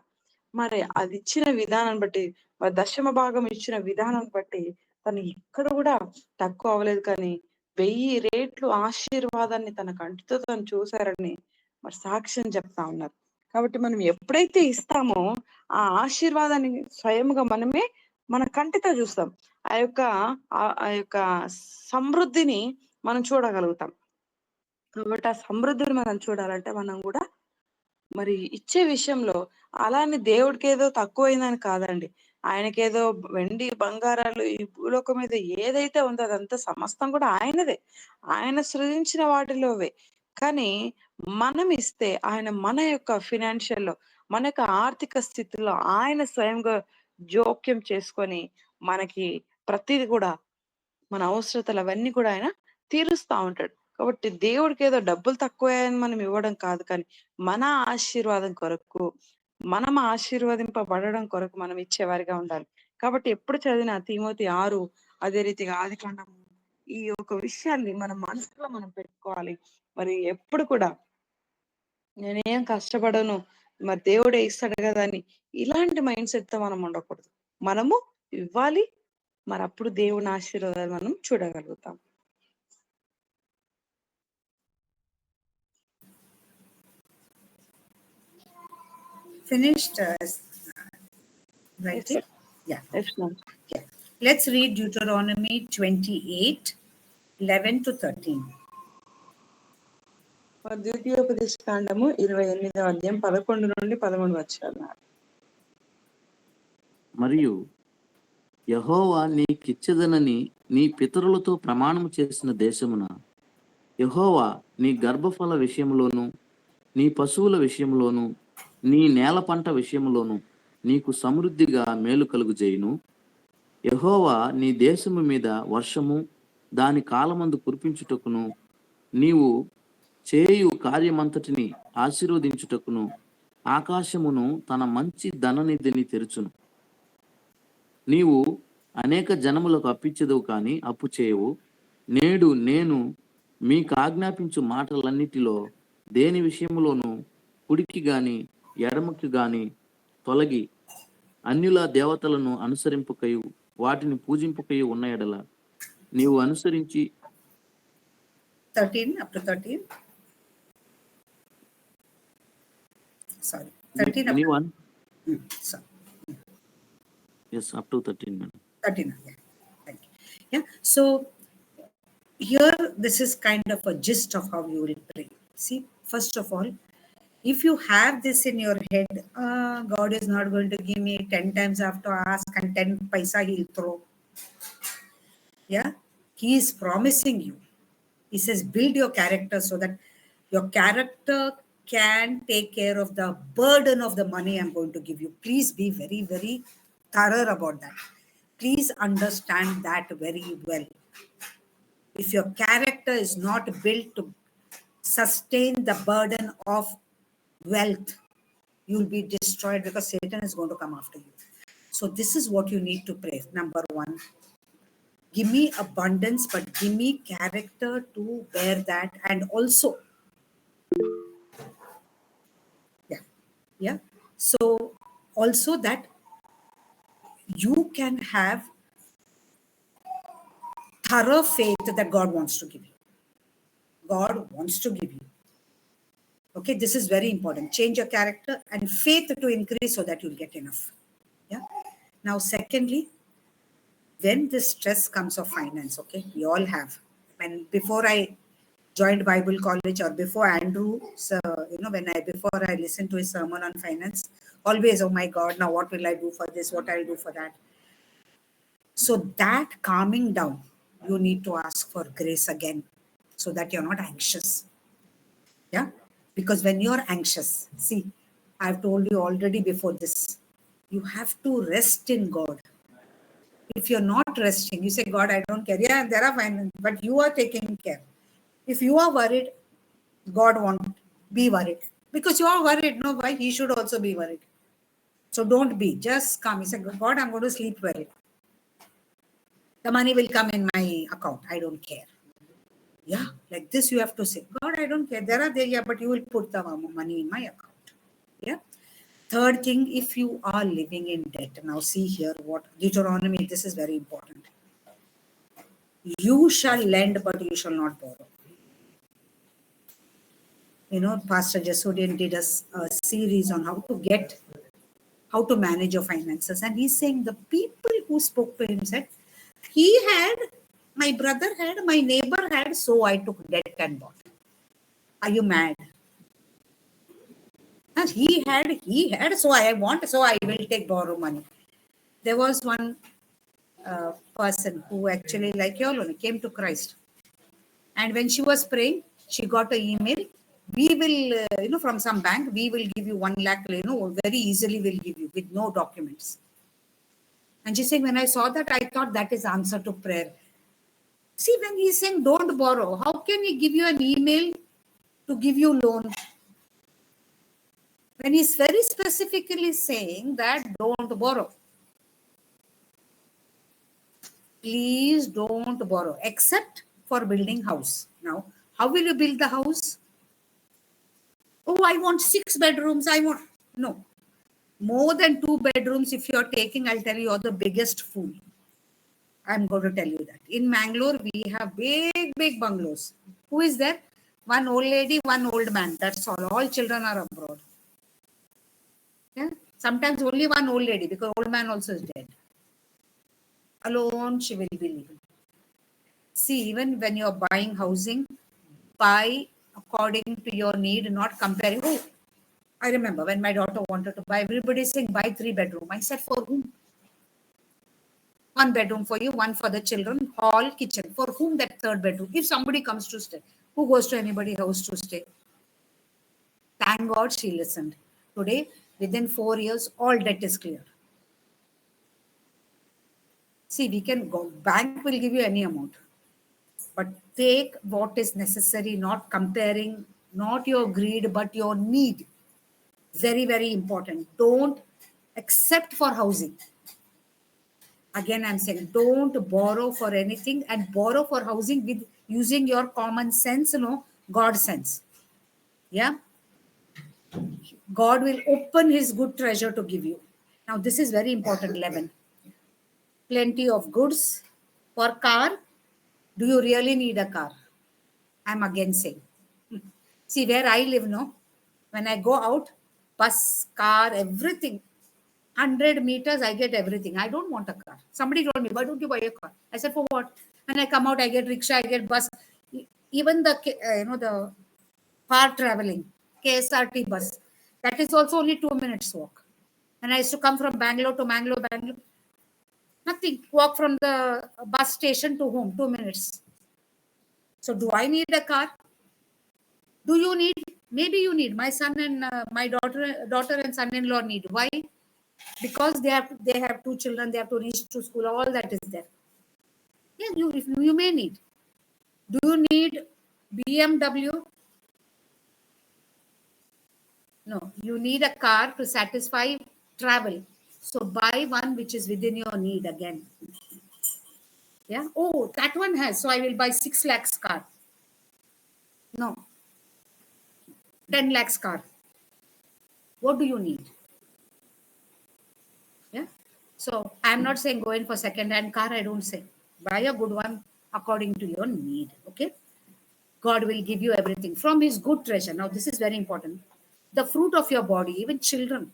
మరి అది ఇచ్చిన విధానం బట్టి, మరి దశమ భాగం ఇచ్చిన విధానం బట్టి తను ఎక్కడ కూడా తక్కువ అవ్వలేదు, కానీ 1000 రెట్లు ఆశీర్వాదాన్ని తన కంటితో తను చూశారని మరి సాక్ష్యం చెప్తా ఉన్నారు. కాబట్టి మనం ఎప్పుడైతే ఇస్తామో ఆ ఆశీర్వాదాన్ని స్వయంగా మనమే మన కంటితో చూస్తాం. ఆ యొక్క సమృద్ధిని మనం చూడగలుగుతాం. కాబట్టి ఆ సమృద్ధిని మనం చూడాలంటే మనం కూడా మరి ఇచ్చే విషయంలో అలానే దేవుడికి ఏదో తక్కువైందని కాదండి. ఆయనకేదో వెండి బంగారాలు ఈ భూలోకం మీద ఏదైతే ఉందో అదంతా సమస్తం కూడా ఆయనదే. ఆయన సృజించిన వాటిలోవే. కానీ మనం ఇస్తే ఆయన మన యొక్క ఫినాన్షియల్ లో, మన యొక్క ఆర్థిక స్థితిలో ఆయన స్వయంగా జోక్యం చేసుకొని మనకి ప్రతిది కూడా మన అవసరతలు అవన్నీ కూడా ఆయన తీరుస్తా ఉంటాడు. కాబట్టి దేవుడికి ఏదో డబ్బులు తక్కువని మనం ఇవ్వడం కాదు, కానీ మన ఆశీర్వాదం కొరకు, మనం ఆశీర్వదింపబడడం కొరకు మనం ఇచ్చేవారిగా ఉండాలి. కాబట్టి ఎప్పుడు చదివిన తిమోతి 6, అదే రీతిగా ఆదికాండము, ఈ యొక్క విషయాన్ని మన మనసులో మనం పెట్టుకోవాలి. మరి ఎప్పుడు కూడా నేనేం కష్టపడను, మరి దేవుడే ఇస్తాడు కదా అని ఇలాంటి మైండ్ సెట్ తో మనం ఉండకూడదు. మనము ఇవ్వాలి, మరి అప్పుడు దేవుని ఆశీర్వాదాలు మనం చూడగలుగుతాం. Finished writing? Yeah. Let's read Deuteronomy 28:11 to 13. ద్వితీయోపదేశ కాండము 28వ అధ్యాయం 11 నుండి 13 వచనాలు. మరియు యెహోవా నీకిచ్చదనని నీ పితరులతో ప్రమాణము చేసిన దేశమున యెహోవా నీ గర్భఫల విషయంలోను, నీ పశువుల విషయంలోను, నీ నేల పంట విషయంలోను నీకు సమృద్ధిగా మేలు కలుగుజేయును. యెహోవా నీ దేశము మీద వర్షము దాని కాలమందు కురిపించుటకును, నీవు చేయు కార్యమంతటిని ఆశీర్వదించుటకును ఆకాశమును తన మంచి ధననిధిని తెరుచును. నీవు అనేక జనములకు అప్పిచ్చెదవు కానీ అప్పు చేయవు. నేడు నేను మీకు ఆజ్ఞాపించు మాటలన్నిటిలో దేని విషయంలోనూ కుడికి గాని ఎడమకి గాని తొలగి అన్యుల దేవతలను అనుసరింపకయు వాటిని పూజింపకయు ఉన్న ఎడల నీవు అనుసరించి 13 up to 13. Sorry, 13 up to sorry. Yes, up to 13. 13, yeah. Thank you. Yeah, so here this is kind of a gist of how you will pray. See, first of all, if you have this in your head, God is not going to give me 10 times I have to ask and 10 paisa he'll throw. Yeah, he is promising you. He says, build your character so that Your character can take care of the burden of the money I'm going to give you. Please be very, very thorough about that. Please understand that very well. If your character is not built to sustain the burden of wealth, you'll be destroyed because Satan is going to come after you. So this is what you need to pray. Number one, give me abundance, but give me character to bear that. And also, yeah. So also that you can have thorough faith that God wants to give you. God wants to give you. Okay, this is very important. Change your character and faith to increase so that you'll get enough. Yeah. Now, secondly, when the stress comes of finance, okay, we all have. When before I joined Bible college or before Andrew, so, before I listened to his sermon on finance, always, oh my God, now what will I do for this? What I'll do for that? So that calming down, you need to ask for grace again so that you're not anxious. Yeah. Because when you're anxious, see, I've told you already before this, you have to rest in God. If you're not resting, you say, God, I don't care. Yeah, there are finance, but you are taking care. If you are worried, God won't be worried. Because you are worried, no, why? He should also be worried. So don't be. Just come. He said, God, I'm going to sleep well. The money will come in my account. I don't care. Yeah, like this you have to say, God, I don't care. There are there, yeah, but you will put the money in my account. Yeah. Third thing, if you are living in debt, now see here what Deuteronomy, this is very important. You shall lend, but you shall not borrow. Pastor Jesodian did a series on how to manage your finances. And he's saying the people who spoke to him said, my brother had, my neighbor had, so I took debt and bought. Are you mad? And he had, so I want, so I will borrow money. There was one person who actually, like you all, came to Christ. And when she was praying, she got an email. We will, from some bank, we will give you 1 lakh, very easily we'll give you with no documents. And she's saying, when I saw that, I thought that is answer to prayer. See, when he's saying don't borrow, how can he give you an email to give you loan? When he's very specifically saying that don't borrow. Please don't borrow, except for building house. Now, how will you build the house? Oh, I want 6 bedrooms. No. More than 2 bedrooms, if you're taking, I'll tell you, you're the biggest fool. I'm going to tell you that. In Mangalore, we have big, big bungalows. Who is there? One old lady, one old man. That's all. All children are abroad. Yeah? Sometimes only one old lady, because old man also is dead. Alone she will be living. See, even when you're buying housing, buy according to your need, not comparing. Oh, I remember when my daughter wanted to buy, everybody is saying buy 3 bedroom. I said, for whom? 1 bedroom for you, 1 for the children, hall, kitchen. For whom that 3rd bedroom? If somebody comes to stay, who goes to anybody's house to stay? Thank God she listened. Today, within 4 years, all debt is cleared. See, we can go, bank will give you any amount, but take what is necessary, not comparing, not your greed, but your need. Very, very important. Don't accept for housing. Again, I'm saying don't borrow for anything, and borrow for housing with using your common sense, God sense. Yeah. God will open his good treasure to give you. Now, this is very important, 11. Plenty of goods. For car, do you really need a car? I'm again saying. See, where I live, when I go out, bus, car, everything, 100 meters, I get everything. I don't want a car. Somebody told me, why don't you buy a car? I said, for what? When I come out, I get rickshaw, I get bus. Even the far traveling, KSRT bus, that is also only 2 minutes walk. And I used to come from Bangalore to Bangalore, nothing. Walk from the bus station to home, 2 minutes. So do I need a car? Do you need? Maybe you need. My son and my daughter and son-in-law need. Why? Because they have two children. They have to reach to school. All that is there. Yeah, you may need. Do you need BMW? No, you need a car to satisfy travel. So buy one which is within your need again. Yeah. Oh, that one has. So I will buy 6 lakhs car. No, 10 lakhs car. What do you need? Yeah. So I'm not saying go in for second-hand car. I don't say. Buy a good one according to your need. Okay. God will give you everything from His good treasure. Now, this is very important. The fruit of your body, even children.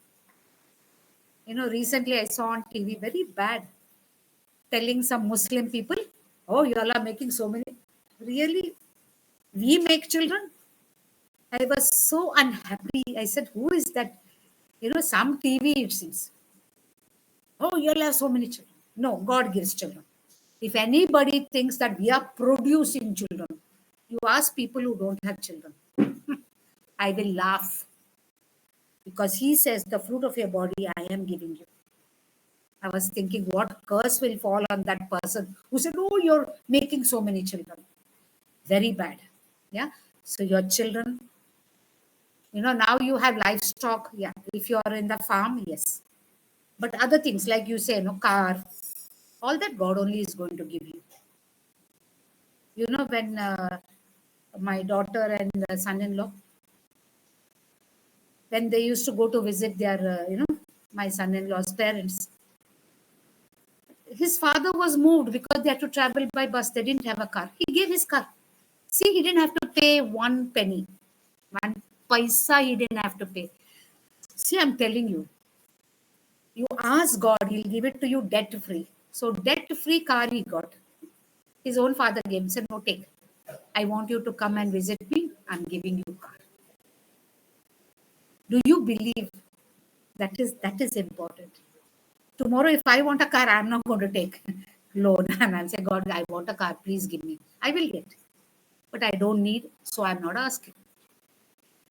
Recently I saw on TV very bad, telling some Muslim people, oh, you all are making so many. Really? We make children? I was so unhappy. I said, who is that? Some TV it seems. Oh, you all have so many children. No, God gives children. If anybody thinks that we are producing children, you ask people who don't have children. I will laugh. Because He says, the fruit of your body I am giving you. I was thinking, what curse will fall on that person who said, oh, you're making so many children. Very bad. Yeah. So your children, now you have livestock. Yeah. If you are in the farm, yes. But other things, like you say, car, all that God only is going to give you. When my daughter and son-in-law, when they used to go to visit their, my son-in-law's parents, his father was moved because they had to travel by bus. They didn't have a car. He gave his car. See, he didn't have to pay 1 penny. 1 paisa he didn't have to pay. See, I'm telling you, you ask God, He'll give it to you debt-free. So debt-free car he got. His own father gave him, said, no, take. I want you to come and visit me. I'm giving you car. Do you believe that is important? Tomorrow, if I want a car, I'm not going to take loan and I'll say, God, I want a car, please give me. I will get. But I don't need, so I'm not asking.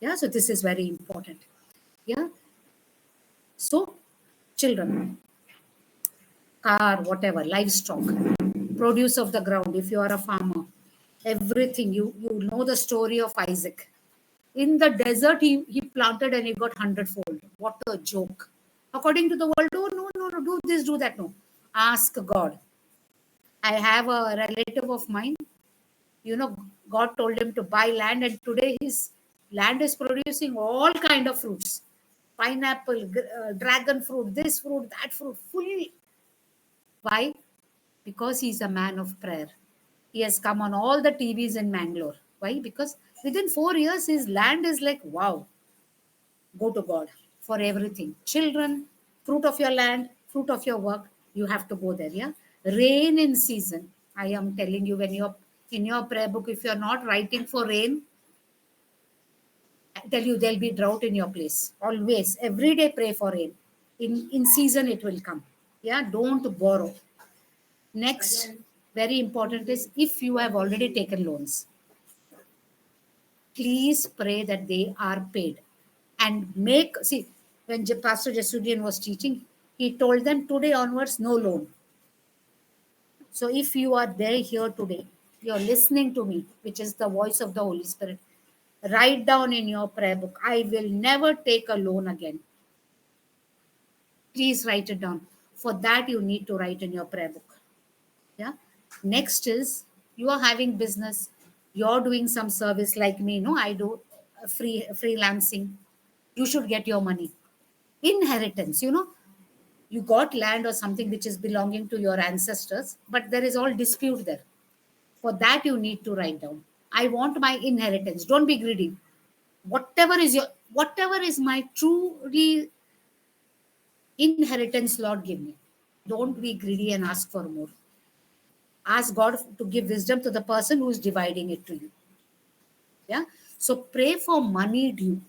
Yeah, so this is very important. Yeah. So, children, car, whatever, livestock, produce of the ground, if you are a farmer, everything, you know the story of Isaac. In the desert, he planted and he got 100-fold. What a joke. According to the world, oh, no, do this, do that. No. Ask God. I have a relative of mine, God told him to buy land, and today his land is producing all kind of fruits. Pineapple, dragon fruit, this fruit, that fruit, fully. Why? Because he's a man of prayer. He has come on all the TVs in Mangalore. Why? Because within 4 years, his land is like, wow, go to God for everything. Children, fruit of your land, fruit of your work, you have to go there. Yeah. Rain in season. I am telling you, when you're in your prayer book, if you're not writing for rain, I tell you, there'll be drought in your place. Always, every day pray for rain. In season, it will come. Yeah, don't borrow. Next, very important is, if you have already taken loans, please pray that they are paid. And see, when Pastor Jesudian was teaching, he told them today onwards, no loan. So if you are there here today, you're listening to me, which is the voice of the Holy Spirit, write down in your prayer book, I will never take a loan again. Please write it down. For that, you need to write in your prayer book. Yeah. Next is, you are having business. You're doing some service like me. No, I do freelancing. You should get your money. Inheritance, you got land or something which is belonging to your ancestors, but there is all dispute there. For that, you need to write down, I want my inheritance. Don't be greedy. Whatever is my truly inheritance, Lord, give me. Don't be greedy and ask for more. Ask God to give wisdom to the person who is dividing it to you. Yeah. So pray for money due.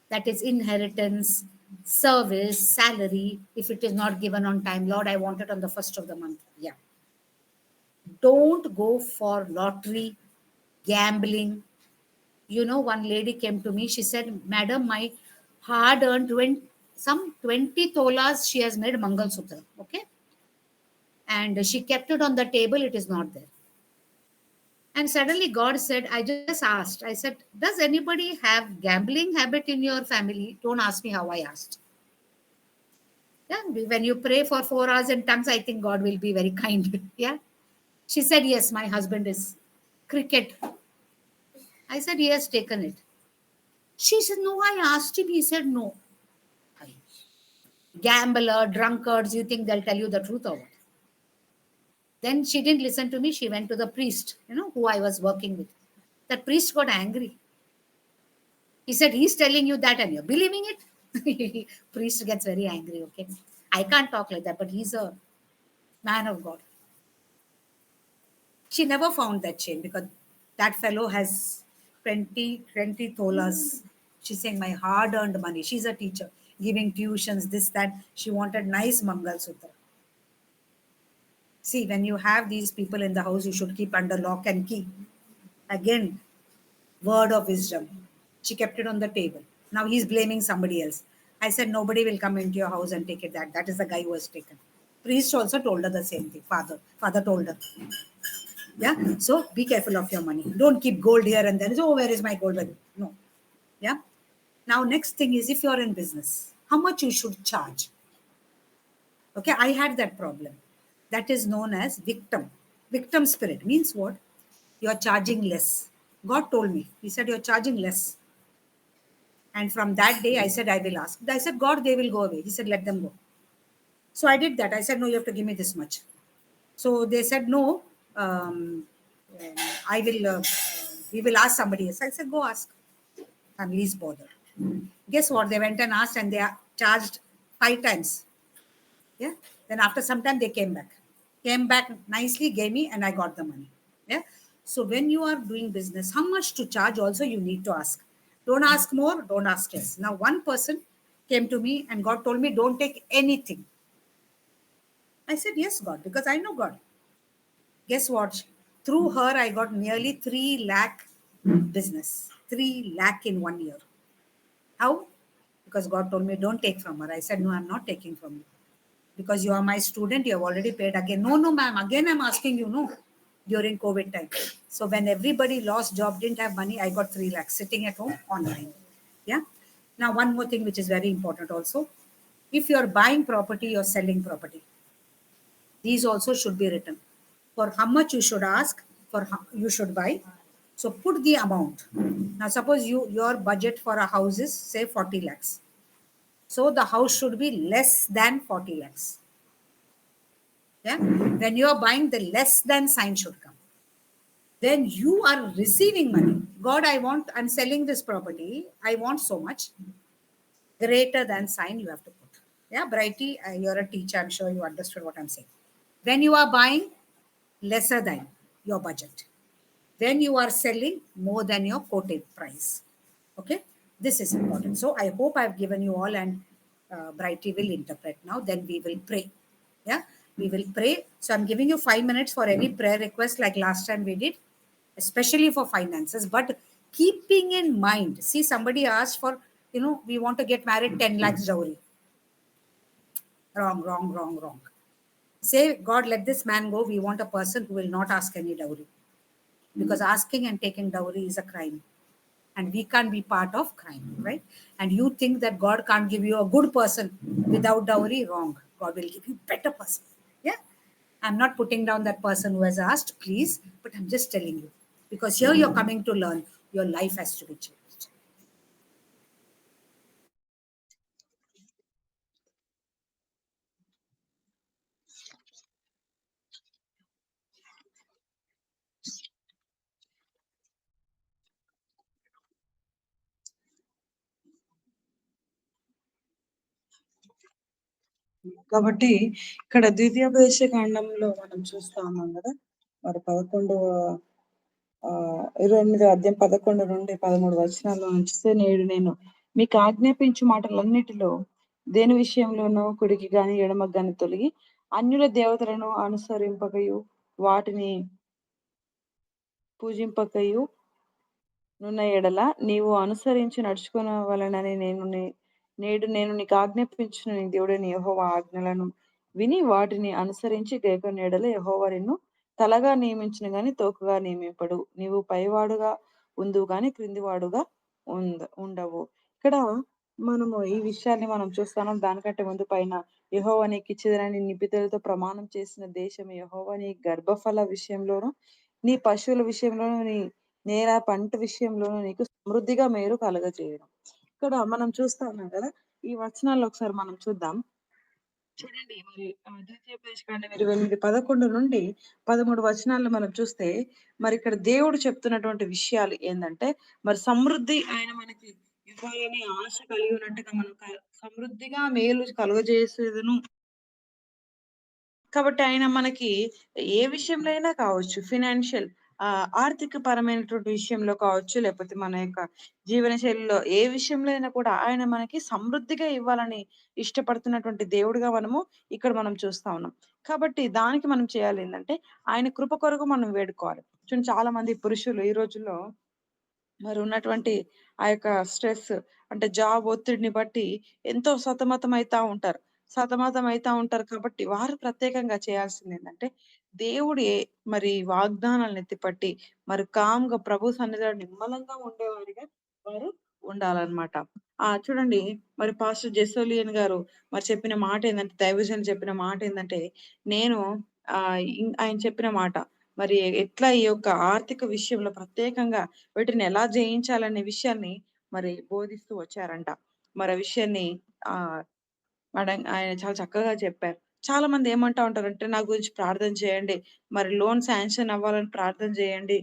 That is inheritance, service, salary. If it is not given on time, Lord, I want it on the first of the month. Yeah. Don't go for lottery, gambling. You know, one lady came to me. She said, "Madam, my hard-earned some 20 tolas she has made Mangal Sutra. Okay, and she kept it on the table. It is not there." And suddenly God said, I just asked. I said, "Does anybody have gambling habit in your family?" Don't ask me how I asked. Yeah, when you pray for 4 hours in tongues, I think God will be very kind. Yeah. She said, "Yes, my husband is cricket." I said, "He has taken it." She said, "No, I asked him." He said, "No." Gambler, drunkards, you think they'll tell you the truth or what? Then she didn't listen to me. She went to the priest, who I was working with. That priest got angry. He said, "He's telling you that and you're believing it." Priest gets very angry, okay? I can't talk like that, but he's a man of God. She never found that chain because that fellow has 20 tolas. She's saying, "My hard earned money." She's a teacher, giving tuitions, this, that. She wanted nice Mangal Sutra. See, when you have these people in the house, you should keep under lock and key. Again, word of wisdom. She kept it on the table. Now he's blaming somebody else. I said, "Nobody will come into your house and take it. That is the guy who has taken." Priest also told her the same thing. Father told her. Yeah. So be careful of your money. Don't keep gold here and then. "Oh, where is my gold?" No. Yeah. Now, next thing is, if you're in business, how much you should charge. Okay. I had that problem. That is known as victim. Victim spirit means what? You're charging less. God told me. He said, "You're charging less." And from that day, I said, "I will ask." I said, "God, they will go away." He said, "Let them go." So I did that. I said, "No, you have to give me this much." So they said, "No, um, I will, we will ask somebody else." I said, "Go ask." I'm least bothered. Guess what? They went and asked and they are charged 5 times. Yeah. Then after some time, they came back. Came back nicely, gave me, and I got the money. Yeah. So when you are doing business, how much to charge also you need to ask. Don't ask more, don't ask less. Now, one person came to me and God told me, "Don't take anything." I said, "Yes, God, because I know God." Guess what? Through her, I got nearly 3 lakh business. 3 lakh in 1 year. How? Because God told me, "Don't take from her." I said, "No, I'm not taking from you. Because you are my student, you have already paid again." "No, no, ma'am. Again, I'm asking you, no." During COVID time. So when everybody lost job, didn't have money, I got 3 lakhs sitting at home online. Yeah. Now, one more thing which is very important also. If you're buying property, you're selling property. These also should be written. For how much you should ask, for how you should buy. So put the amount. Now, suppose your budget for a house is say 40 lakhs. So the house should be less than 40 lakhs. Yeah. When you are buying, the less than sign should come. Then you are receiving money. "God, I'm selling this property. I want so much." Greater than sign you have to put. Yeah, Brighty, you're a teacher. I'm sure you understood what I'm saying. When you are buying, lesser than your budget. When you are selling, more than your quoted price. Okay, this is important. So I hope I've given you all, and Brighty will interpret now. Then we will pray. Yeah, we will pray. So I'm giving you 5 minutes for any prayer request like last time we did, especially for finances. But keeping in mind, see, somebody asked for, we want to get married, 10 lakhs dowry. Wrong, wrong, wrong, wrong. Say, "God, let this man go. We want a person who will not ask any dowry." Because asking and taking dowry is a crime. And we can't be part of crime, right? And you think that God can't give you a good person without dowry, wrong. God will give you better person. Yeah. I'm not putting down that person who has asked, please, but I'm just telling you. Because here you're coming to learn, your life has to be changed. కాబట్టి ఇక్కడ ద్వితీయోపదేశ కాండంలో మనం చూస్తా ఉన్నాం కదా, మరి 28వ అధ్యాయం 11 నుండి 13 వచనాల్లో చూస్తే, "నేడు నేను మీకు ఆజ్ఞాపించు మాటలన్నిటిలో దేని విషయంలోనూ కుడికి గాని ఎడమకు గాని తొలగి అన్యుల దేవతలను అనుసరింపకయు వాటిని పూజింపకయు నున్న ఎడల నీవు అనుసరించి నడుచుకొనవలెనని నేడు నేను నీకు ఆజ్ఞాపించిన నీ దేవుడైన యెహోవా ఆజ్ఞలను విని వాటిని అనుసరించి గైకొన్న యెడల యెహోవా నిన్ను తలగా నియమించును గాని తోకగా నియమింపడు. నీవు పైవాడుగా ఉందువు గాని క్రిందివాడుగా ఉండవు. ఇక్కడ మనము ఈ విషయాన్ని మనం చూస్తున్నాం. దానికంటే ముందు పైన యెహోవా నీకిచ్చేదనని నీ పితరులతో ప్రమాణం చేసిన దేశం యెహోవా నీ గర్భఫల విషయంలోను, నీ పశువుల విషయంలోను, నీ నేల పంట విషయంలోను నీకు సమృద్ధిగా మేలు కలగజేయును. ఇక్కడ మనం చూస్తా ఉన్నాం కదా! ఈ వచనాల్లో ఒకసారి మనం చూద్దాం. చూడండి మరి ద్వితీయోపదేశకాండం 28:11-13 వచనాల్లో మనం చూస్తే మరి ఇక్కడ దేవుడు చెప్తున్నటువంటి విషయాలు ఏందంటే, మరి సమృద్ధి ఆయన మనకి ఇవ్వాలని ఆశ కలిగి ఉన్నట్టుగా మనం సమృద్ధిగా మేలు కలుగజేసేదును. కాబట్టి ఆయన మనకి ఏ విషయంలో అయినా కావచ్చు, ఫినాన్షియల్ ఆర్థిక పరమైనటువంటి విషయంలో కావచ్చు, లేకపోతే మన యొక్క జీవన శైలిలో ఏ విషయంలో అయినా కూడా ఆయన మనకి సమృద్ధిగా ఇవ్వాలని ఇష్టపడుతున్నటువంటి దేవుడుగా ఇక్కడ మనం చూస్తా ఉన్నాం. కాబట్టి దానికి మనం చేయాలి ఏంటంటే ఆయన కృప కొరకు మనం వేడుకోవాలి. చూడండి, చాలా మంది పురుషులు ఈ రోజుల్లో మరి ఉన్నటువంటి ఆ యొక్క స్ట్రెస్ అంటే జాబ్ ఒత్తిడిని బట్టి ఎంతో సతమతం అయితా ఉంటారు కాబట్టి వారు ప్రత్యేకంగా చేయాల్సింది ఏంటంటే దేవుడి మరి వాగ్దానాలను ఎత్తిపట్టి మరి కామ్‌గా ప్రభు సన్నిధిలో నిమ్మలంగా ఉండేవారిగా వారు ఉండాలన్నమాట. చూడండి, మరి పాస్టర్ జెసోలియన్ గారు మరి చెప్పిన మాట ఏందంటే, దైవజనులు చెప్పిన మాట ఏందంటే, నేను ఆయన చెప్పిన మాట మరి ఎట్లా ఈ యొక్క ఆర్థిక విషయంలో ప్రత్యేకంగా వీటిని ఎలా జయించాలనే విషయాన్ని మరి బోధిస్తూ వచ్చారంట. మరి ఆ విషయాన్ని ఆహ్, ఆయన చాలా చక్కగా చెప్పారు. చాలా మంది ఏమంటా ఉంటారంటే, నా గురించి ప్రార్థన చేయండి. మరి లోన్ శాంక్షన్ అవ్వాలని ప్రార్థన చేయండి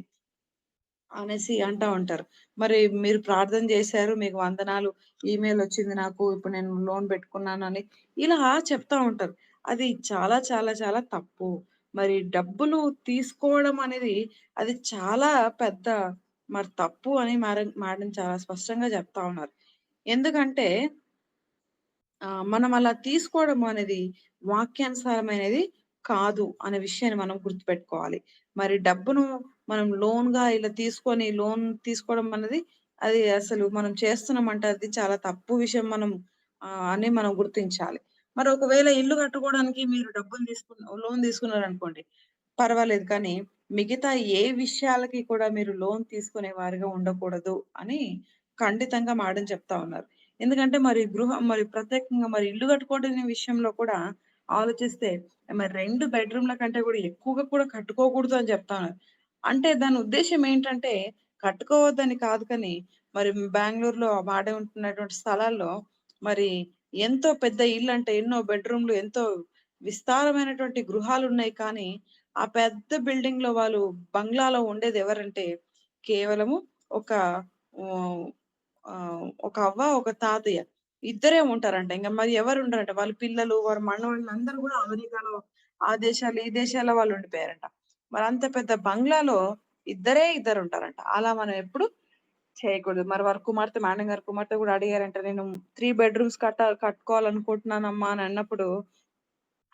అనేసి అంటా ఉంటారు. మరి మీరు ప్రార్థన చేశారు. మీకు వందనాలు. ఈమెయిల్ వచ్చింది నాకు. ఇప్పుడు నేను లోన్ పెట్టుకున్నానని ఇలా చెప్తా ఉంటారు. అది చాలా చాలా చాలా తప్పు. మరి డబ్బులు తీసుకోవడం అనేది అది చాలా పెద్ద మరి తప్పు అని మేడం చాలా స్పష్టంగా చెప్తా ఉన్నారు. ఎందుకంటే మనం అలా తీసుకోవడం అనేది వాక్యానుసారమైనది కాదు అనే విషయాన్ని మనం గుర్తుపెట్టుకోవాలి. మరి డబ్బును మనం లోన్‌గా ఇలా తీసుకొని లోన్ తీసుకోవడం అనేది అది అసలు మనం చేస్తున్నామంటే అది చాలా తప్పు విషయం అని మనం గుర్తించాలి. మరి ఒకవేళ ఇల్లు కట్టుకోవడానికి మీరు డబ్బులు లోన్ తీసుకున్నారనుకోండి, పర్వాలేదు. కానీ మిగతా ఏ విషయాలకి కూడా మీరు లోన్ తీసుకునే వారిగా ఉండకూడదు అని ఖండితంగా మేడం చెప్తా ఉన్నారు. ఎందుకంటే మరి ప్రత్యేకంగా మరి ఇల్లు కట్టుకోవడం విషయంలో కూడా ఆలోచిస్తే మరి 2 బెడ్‌రూమ్‌ల కంటే కూడా ఎక్కువగా కూడా కట్టుకోకూడదు అని చెప్తాన్నారు. అంటే దాని ఉద్దేశ్యం ఏంటంటే కట్టుకోవద్దని కాదు కానీ మరి బెంగుళూరులో వాడే ఉంటున్నటువంటి స్థలాల్లో మరి ఎంతో పెద్ద ఇల్లు అంటే ఎన్నో బెడ్‌రూమ్‌లు ఎంతో విస్తారమైనటువంటి గృహాలున్నాయి. కానీ ఆ పెద్ద బిల్డింగ్‌లో వాళ్ళు బంగ్లాలో ఉండేది ఎవరంటే కేవలము ఒక హ్మ్. ఒక అవ్వ, ఒక తాతయ్య. ఇద్దరే ఉంటారంట. ఇంగ మరి ఎవరు ఉండరంట. వాళ్ళ పిల్లలు, వారి మనవళ్ళు అందరూ గూడా అమెరికాలో ఆ దేశాలు, ఈ దేశాల్లో వాళ్ళు ఉండిపోయారంట. మరి అంత పెద్ద బంగ్లాలో ఇద్దరే ఇద్దరుంటారంట. అలా మనం ఎప్పుడు చేయకూడదు. మరి వారి కుమార్తె మేడం గారి కుమార్తె గూడా అడిగారంట. నేను 3 బెడ్‌రూమ్స్ కట్టుకోవాలనుకుంటున్నానమ్మా అని అన్నప్పుడు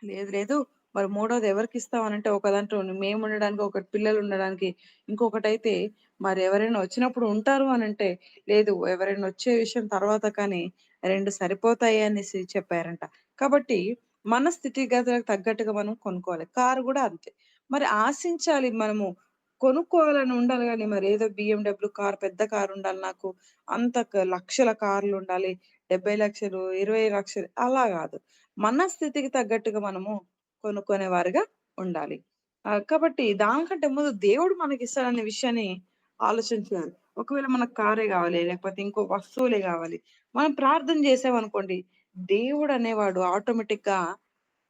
లేదు. లేదు. మరి మూడోది ఎవరికిస్తాం అనంటే ఒక దాంట్లో మేముండడానికి, ఒకటి పిల్లలుండడానికి, ఇంకొకటైతే మరి ఎవరైనా వచ్చినప్పుడు ఉంటారు అనంటే, లేదు ఎవరైనా వచ్చే విషయం తర్వాత కానీ 2 సరిపోతాయి అనేసి చెప్పారంట. కాబట్టి మన స్థితిగతులకు తగ్గట్టుగా మనం కొనుక్కోవాలి. కారు గూడా అంతే. మరి ఆశించాలి మనము. కొనుక్కోవాలని ఉండాలి గానీ మరి ఏదో బీఎండబ్ల్యూ కార్ పెద్ద కారుండాలి నాకు. లక్షల కార్లుండాలి. 70,00,000, 20,00,000 అలా గాదు. మన స్థితికి తగ్గట్టుగా మనము కొనుక్కునే వారిగా ఉండాలి. కాబట్టి దానికంటే ముందు దేవుడు మనకిస్తాడనే విషయాన్ని ఆలోచించాలి. ఒకవేళ మనకు కారే గావాలి, లేకపోతే ఇంకో వస్తువులే గావాలి. మనం ప్రార్థన చేసామనుకోండి, దేవుడనేవాడు ఆటోమేటిక్‌గా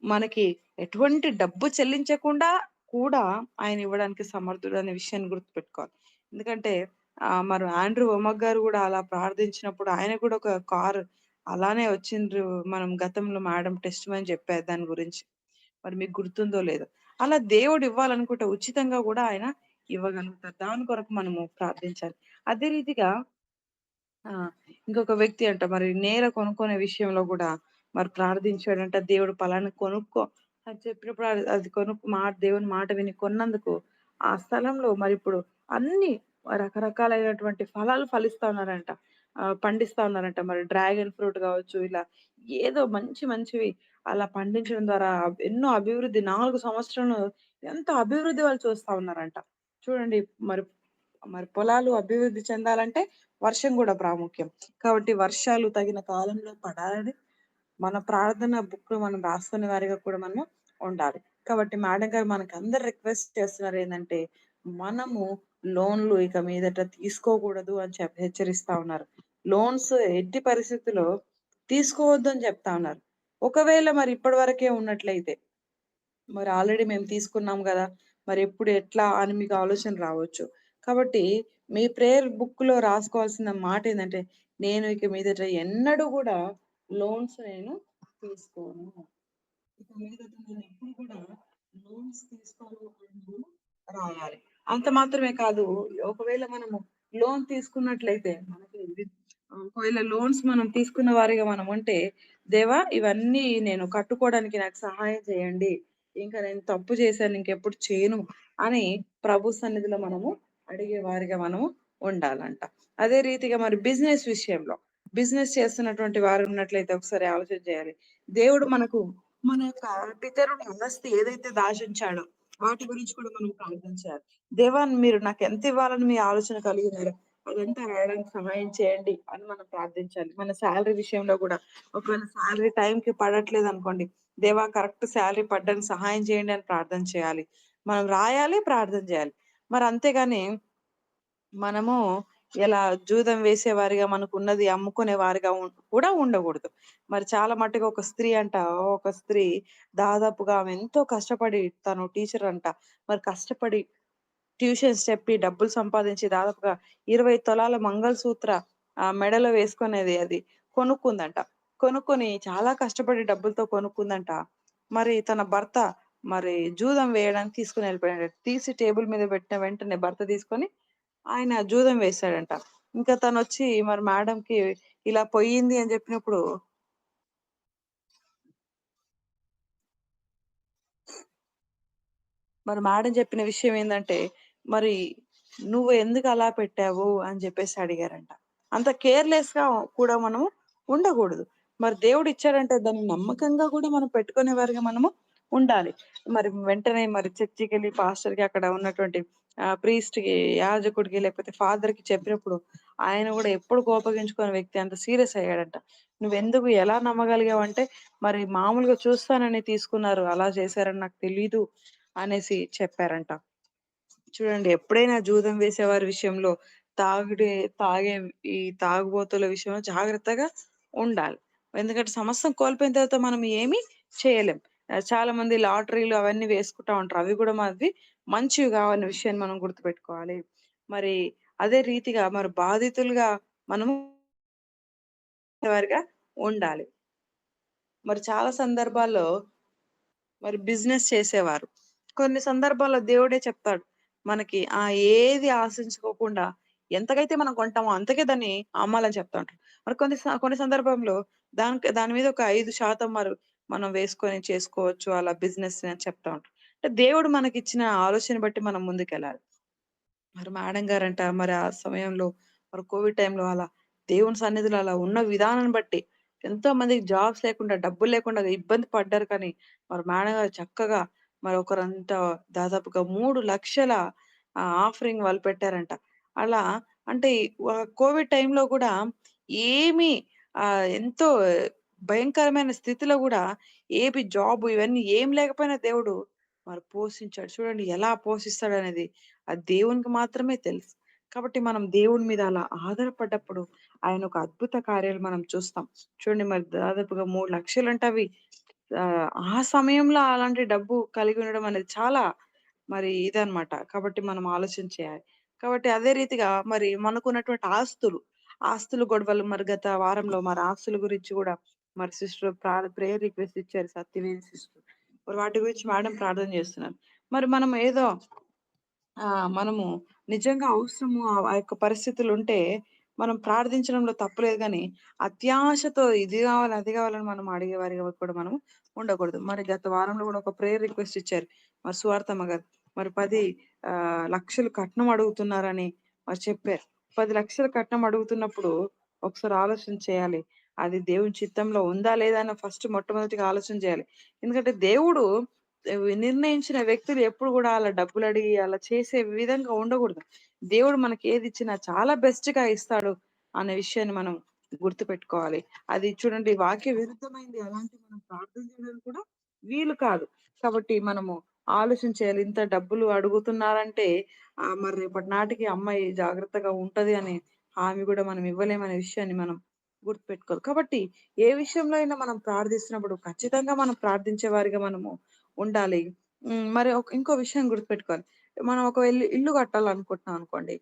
మనకి ఎటువంటి డబ్బు చెల్లించకుండా కూడా ఆయన ఇవ్వడానికి సమర్థుడనే విషయాన్ని గుర్తుపెట్టుకోవాలి. ఎందుకంటే మరి ఆండ్రూ వొమక్ గారు గూడా అలా ప్రార్థించినప్పుడు ఆయన కూడా ఒక కారు అలానే వచ్చిండ్రు. మనం గతంలో మేడం టెస్టిమనీ చెప్పారు దాని గురించి. మరి మీకు గుర్తుందో లేదో. అలా దేవుడు ఇవ్వాలనుకుంటే ఉచితంగా గూడా ఆయన ఇవ్వగలుగుతారు. దాని కొరకు మనము ప్రార్థించాలి. అదే రీతిగా ఆ! ఇంకొక వ్యక్తి అంట మరి నేల కొనుక్కునే విషయంలో గూడా మరి ప్రార్థించాడంట. దేవుడు పలానా కొనుక్కో అని చెప్పినప్పుడు అది అది కొనుక్కు దేవుని మాట విని కొన్నందుకు ఆ స్థలంలో మరిప్పుడు అన్ని రకరకాలైనటువంటి ఫలాలు ఫలిస్తా ఉన్నారంట. పండిస్తా ఉన్నారంట. మరి డ్రాగన్ ఫ్రూట్ గావచ్చు, ఇలా ఏదో మంచి మంచివి అలా పండించడం ద్వారా ఎన్నో అభివృద్ధి 4 సంవత్సరాలు ఎంత అభివృద్ధి వాళ్ళు చూస్తా ఉన్నారంట. చూడండి మరి మరి పొలాలు అభివృద్ధి చెందాలంటే వర్షం గూడా ప్రాముఖ్యం. కాబట్టి వర్షాలు తగిన కాలంలో పడాలని మన ప్రార్థన బుక్‌లో మనం రాసుకునే వారిగా కూడా మనము ఉండాలి. కాబట్టి మేడం గారు మనకందరు రిక్వెస్ట్ చేస్తున్నారు ఏందంటే, మనము లోన్‌లు ఇక మీదట తీసుకోకూడదు అని హెచ్చరిస్తా ఉన్నారు. లోన్స్ ఎట్టి పరిస్థితిలో తీసుకోవద్దు అని చెప్తా ఉన్నారు. ఒకవేళ మరి ఇప్పటి వరకే ఉన్నట్లయితే, మరి ఆల్రెడీ మేము తీసుకున్నాం గదా! మరెప్పుడు ఎట్లా అని మీకు ఆలోచన రావచ్చు. కాబట్టి మీ ప్రేయర్ బుక్‌లో రాసుకోవాల్సిన మాటేందంటే, నేను ఇక మీదట ఎన్నడూ గూడా లోన్స్ నేను తీసుకోను. ఇక మీదట నేనెప్పుడు కూడా లోన్స్ తీసుకోను అని మనం రాయాలి. అంత మాత్రమే కాదు, ఒకవేళ మనము లోన్ తీసుకున్నట్లయితే ఒకవేళ లోన్స్ మనం తీసుకున్న వారిగా మనం ఉంటే, దేవా ఇవన్నీ నేను కట్టుకోవడానికి నాకు సహాయం చేయండి. ఇంకా నేను తప్పు చేశాను ఇంకెప్పుడు చేయను అని ప్రభు సన్నిధిలో మనము అడిగే వారిగా మనము ఉండాలంట. అదే రీతిగా మరి బిజినెస్ విషయంలో, బిజినెస్ చేస్తున్నటువంటి వారు ఉన్నట్లయితే ఒకసారి ఆలోచన చేయాలి. దేవుడు మనకు మన యొక్క పితరుని ఆస్తి ఏదైతే దాచుంచాడో వాటి గురించి కూడా మనం ప్రార్థన చేయాలి. దేవా మీరు నాకెంత ఇవ్వాలని మీ ఆలోచన కలిగినారో అదంతా రాయడానికి సహాయం చేయండి అని మనం ప్రార్థించాలి. మన సాలరీ విషయంలో గూడా ఒకవేళ సాలరీ టైంకి పడట్లేదనుకోండి, దేవా కరెక్ట్ సాలరీ పడ్డానికి సహాయం చేయండి అని ప్రార్థన చేయాలి. మనం రాయాలి, ప్రార్థన చేయాలి. మరి అంతేగాని మనము ఇలా జూదం వేసేవారిగా మనకున్నది అమ్ముకునే వారిగా కూడా ఉండకూడదు. మరి చాలా మట్టుగా ఒక స్త్రీ దాదాపుగా ఆమె ఎంతో కష్టపడి తను టీచర్ అంట. మరి కష్టపడి ట్యూషన్స్ చెప్పి డబ్బులు సంపాదించి దాదాపుగా 20 తులాల మంగళసూత్ర మెడలో వేసుకునేది అది కొనుక్కుందంట. కొనుక్కొని చాలా కష్టపడి డబ్బులతో కొనుక్కుందంట. మరి తన భర్త మరి జూదం వేయడానికి తీసుకొని వెళ్ళిపోయాడట. తీసి టేబుల్ మీద పెట్టిన వెంటనే భర్త తీసుకొని ఆయన జూదం వేశాడంట. ఇంకా తనొచ్చి మరి మేడంకి ఇలా పోయింది అని చెప్పినప్పుడు మరి మేడం చెప్పిన విషయం ఏందంటే, "మరి నువ్వు ఎందుకు అలా పెట్టావు?" అని జెప్పేసి అడిగారంట. అంత కేర్‌లెస్‌గా కూడా మనము ఉండగూడదు. మరి దేవుడిచ్చాడంటే దాన్ని నమ్మకంగా గూడా మనం పెట్టుకునే వారిగా మనము ఉండాలి. మరి వెంటనే మరి చర్చికెళ్ళి పాస్టర్‌కి అక్కడ ఉన్నటువంటి ప్రీస్ట్‌కి, యాజకుడికి లేకపోతే ఫాదర్‌కి చెప్పినప్పుడు ఆయన గూడా ఎప్పుడు కోపగించుకోని వ్యక్తి అంత సీరియస్ అయ్యాడంట. "నువ్వెందుకు ఎలా నమ్మగలిగావంటే, మరి మామూలుగా చూస్తానని తీసుకున్నారు. అలా చేశారని నాకు తెలీదు" అనేసి చెప్పారంట. చూడండి ఎప్పుడైనా జూదం వేసేవారి విషయంలో, తాగుడే తాగే ఈ తాగుబోతుల విషయంలో జాగ్రత్తగా ఉండాలి. ఎందుకంటే సమస్తం కోల్పోయిన తర్వాత మనం ఏమి చేయలేం. చాలా మంది లాటరీలు అవన్నీ వేసుకుంటా ఉంటారు. అవి కూడా మనది మంచివి కావన్న విషయాన్ని మనం గుర్తుపెట్టుకోవాలి. మరి అదే రీతిగా మరి బాధితులుగా మనము వారిగా ఉండాలి. మరి చాలా సందర్భాల్లో మరి బిజినెస్ చేసేవారు. కొన్ని సందర్భాల్లో దేవుడే చెప్తాడు. మనకి ఏది ఆశించుకోకుండా ఎంతకైతే మనం కొంటామో అంతకే దాన్ని అమ్మాలని చెప్తా ఉంటాడు. మరి కొన్ని సందర్భంలో దాని మీద ఒక 5% మనం వేసుకొని చేసుకోవచ్చు అలా బిజినెస్ అని చెప్తా ఉంటాడు. అంటే దేవుడు మనకిచ్చిన ఆలోచన బట్టి మనం ముందుకెళ్ళాలి. మరి మేడం గారంట మరి ఆ సమయంలో మరి కోవిడ్ టైంలో అలా దేవుని సన్నిధిలో అలా ఉన్న విధానాన్ని బట్టి ఎంతో మందికి జాబ్స్ లేకుండా, డబ్బులు లేకుండా ఇబ్బంది పడ్డారు. కానీ మరి మేడం గారు చక్కగా మరి ఒకరంతా దాదాపుగా 3,00,000 ఆఫరింగ్ వాళ్ళు పెట్టారంట. అలా అంటే కోవిడ్ టైంలో కూడా ఏమి ఎంతో భయంకరమైన స్థితిలో గూడా జాబ్ ఇవన్నీ ఏం లేకపోయినా దేవుడు మరి పోషించాడు. చూడండి ఎలా పోషిస్తాడనేది ఆ దేవునికి మాత్రమే తెలుసు. కాబట్టి మనం దేవుని మీద అలా ఆధారపడ్డప్పుడు ఆయన ఒక అద్భుత కార్యాలు మనం చూస్తాం. చూడండి మరి దాదాపుగా 3,00,000 అంటే అవి ఆ సమయంలో అలాంటి డబ్బు కలిగి ఉండడం అనేది చాలా మరి ఇదనమాట. కాబట్టి మనం ఆలోచన చేయాలి. కాబట్టి అదే రీతిగా మరి మనకున్నటువంటి ఆస్తులు గొడవలు మరి గత వారంలో మరి ఆస్తుల గురించి గూడా మరి సిస్టర్ ప్రేయర్ రిక్వెస్ట్ ఇచ్చారు సత్యవేది సిస్టర్. మరి వాటి గురించి మేడం ప్రార్థన చేస్తున్నారు. మరి మనం ఏదో మనము నిజంగా అవసరము ఆ యొక్క పరిస్థితులుంటే మనం ప్రార్థించడంలో తప్పులేదు గానీ, అత్యాశతో ఇది గావాలి, అది గావాలని మనం అడిగేవారిగా కూడా మనం ఉండకూడదు. మరి గత వారంలో గూడా ఒక ప్రేయర్ రిక్వెస్ట్ ఇచ్చారు. మరి సువార్తమ్మ గారు. మరి 10 లక్షలు కట్నం అడుగుతున్నారని వారు చెప్పారు. 10 లక్షల కట్నం అడుగుతున్నప్పుడు ఒకసారి ఆలోచన చేయాలి. అది దేవుని చిత్తంలో ఉందా లేదా అని ఫస్ట్ మొట్టమొదటిగా ఆలోచన చేయాలి. ఎందుకంటే దేవుడు నిర్ణయించిన వ్యక్తులు ఎప్పుడు కూడా అలా డబ్బులు అడిగి అలా చేసే విధంగా ఉండకూడదు. దేవుడు మనకి ఏది ఇచ్చినా చాలా బెస్ట్‌గా ఇస్తాడు అనే విషయాన్ని మనం గుర్తుపెట్టుకోవాలి. అది చూడండి వాక్య విరుద్ధమైంది అలాంటి మనం ప్రార్థన చేయడానికి కూడా వీలు కాదు. కాబట్టి మనము ఆలోచన చేయాలి. ఇంత డబ్బులు అడుగుతున్నారంటే మరి రేపటి నాటికి అమ్మాయి జాగ్రత్తగా ఉంటది అనే హామీ కూడా మనం ఇవ్వలేమనే విషయాన్ని మనం గుర్తుపెట్టుకోవాలి. కాబట్టి ఏ విషయంలో అయినా మనం ప్రార్థిస్తున్నప్పుడు ఖచ్చితంగా మనం ప్రార్థించే వారిగా మనము ఉండాలి. మరి ఇంకో విషయం గుర్తుపెట్టుకోవాలి. మనం ఒక ఇల్లు కట్టాలనుకుంటున్నాం అనుకోండి.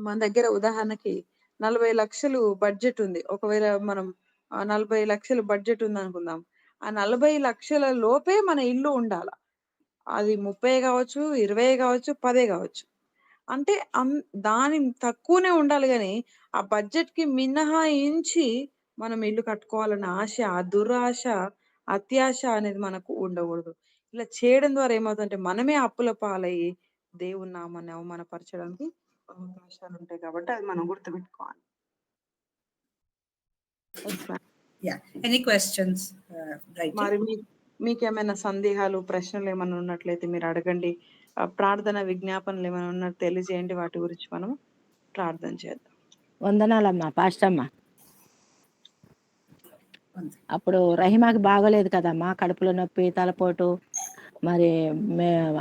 మన దగ్గర ఉదాహరణకి 40 లక్షలు బడ్జెట్ ఉంది. ఒకవేళ మనం 40 లక్షలు బడ్జెట్ ఉందనుకుందాం. ఆ 40 లక్షల లోపే మన ఇల్లు ఉండాల. అది 30 గావచ్చు, 20 గావచ్చు, 10 గావచ్చు. అంటే దాని తక్కువనే ఉండాలి గానీ, ఆ బడ్జెట్‌కి మినహాయించి మనం ఇల్లు కట్టుకోవాలన్న ఆశ, ఆ దురాశ, అత్యాశ అనేది మనకు ఉండకూడదు. ఇలా చేయడం ద్వారా ఏమవుతుందంటే, మనమే అప్పుల పాలయ్యి దేవుని నామాన్ని అవమానపరచడానికి అవకాశాలుంటాయి కాబట్టి అది మనం గుర్తుపెట్టుకోవాలి. Yeah. Any questions? Right. మరి మీకేమైనా సందేహాలు, ప్రశ్నలు ఏమైనా ఉన్నట్లయితే మీరు అడగండి. ప్రార్థన విజ్ఞాపనలు ఏమైనా ఉన్నట్టు తెలియజేయండి. వాటి గురించి మనం ప్రార్థన చేద్దాం. వందనాలమ్మా పాస్టమ్మ. అప్పుడు రహిమాకి బాగోలేదు కదమ్మా, కడుపులో నొప్పి, తలపోటు. మరి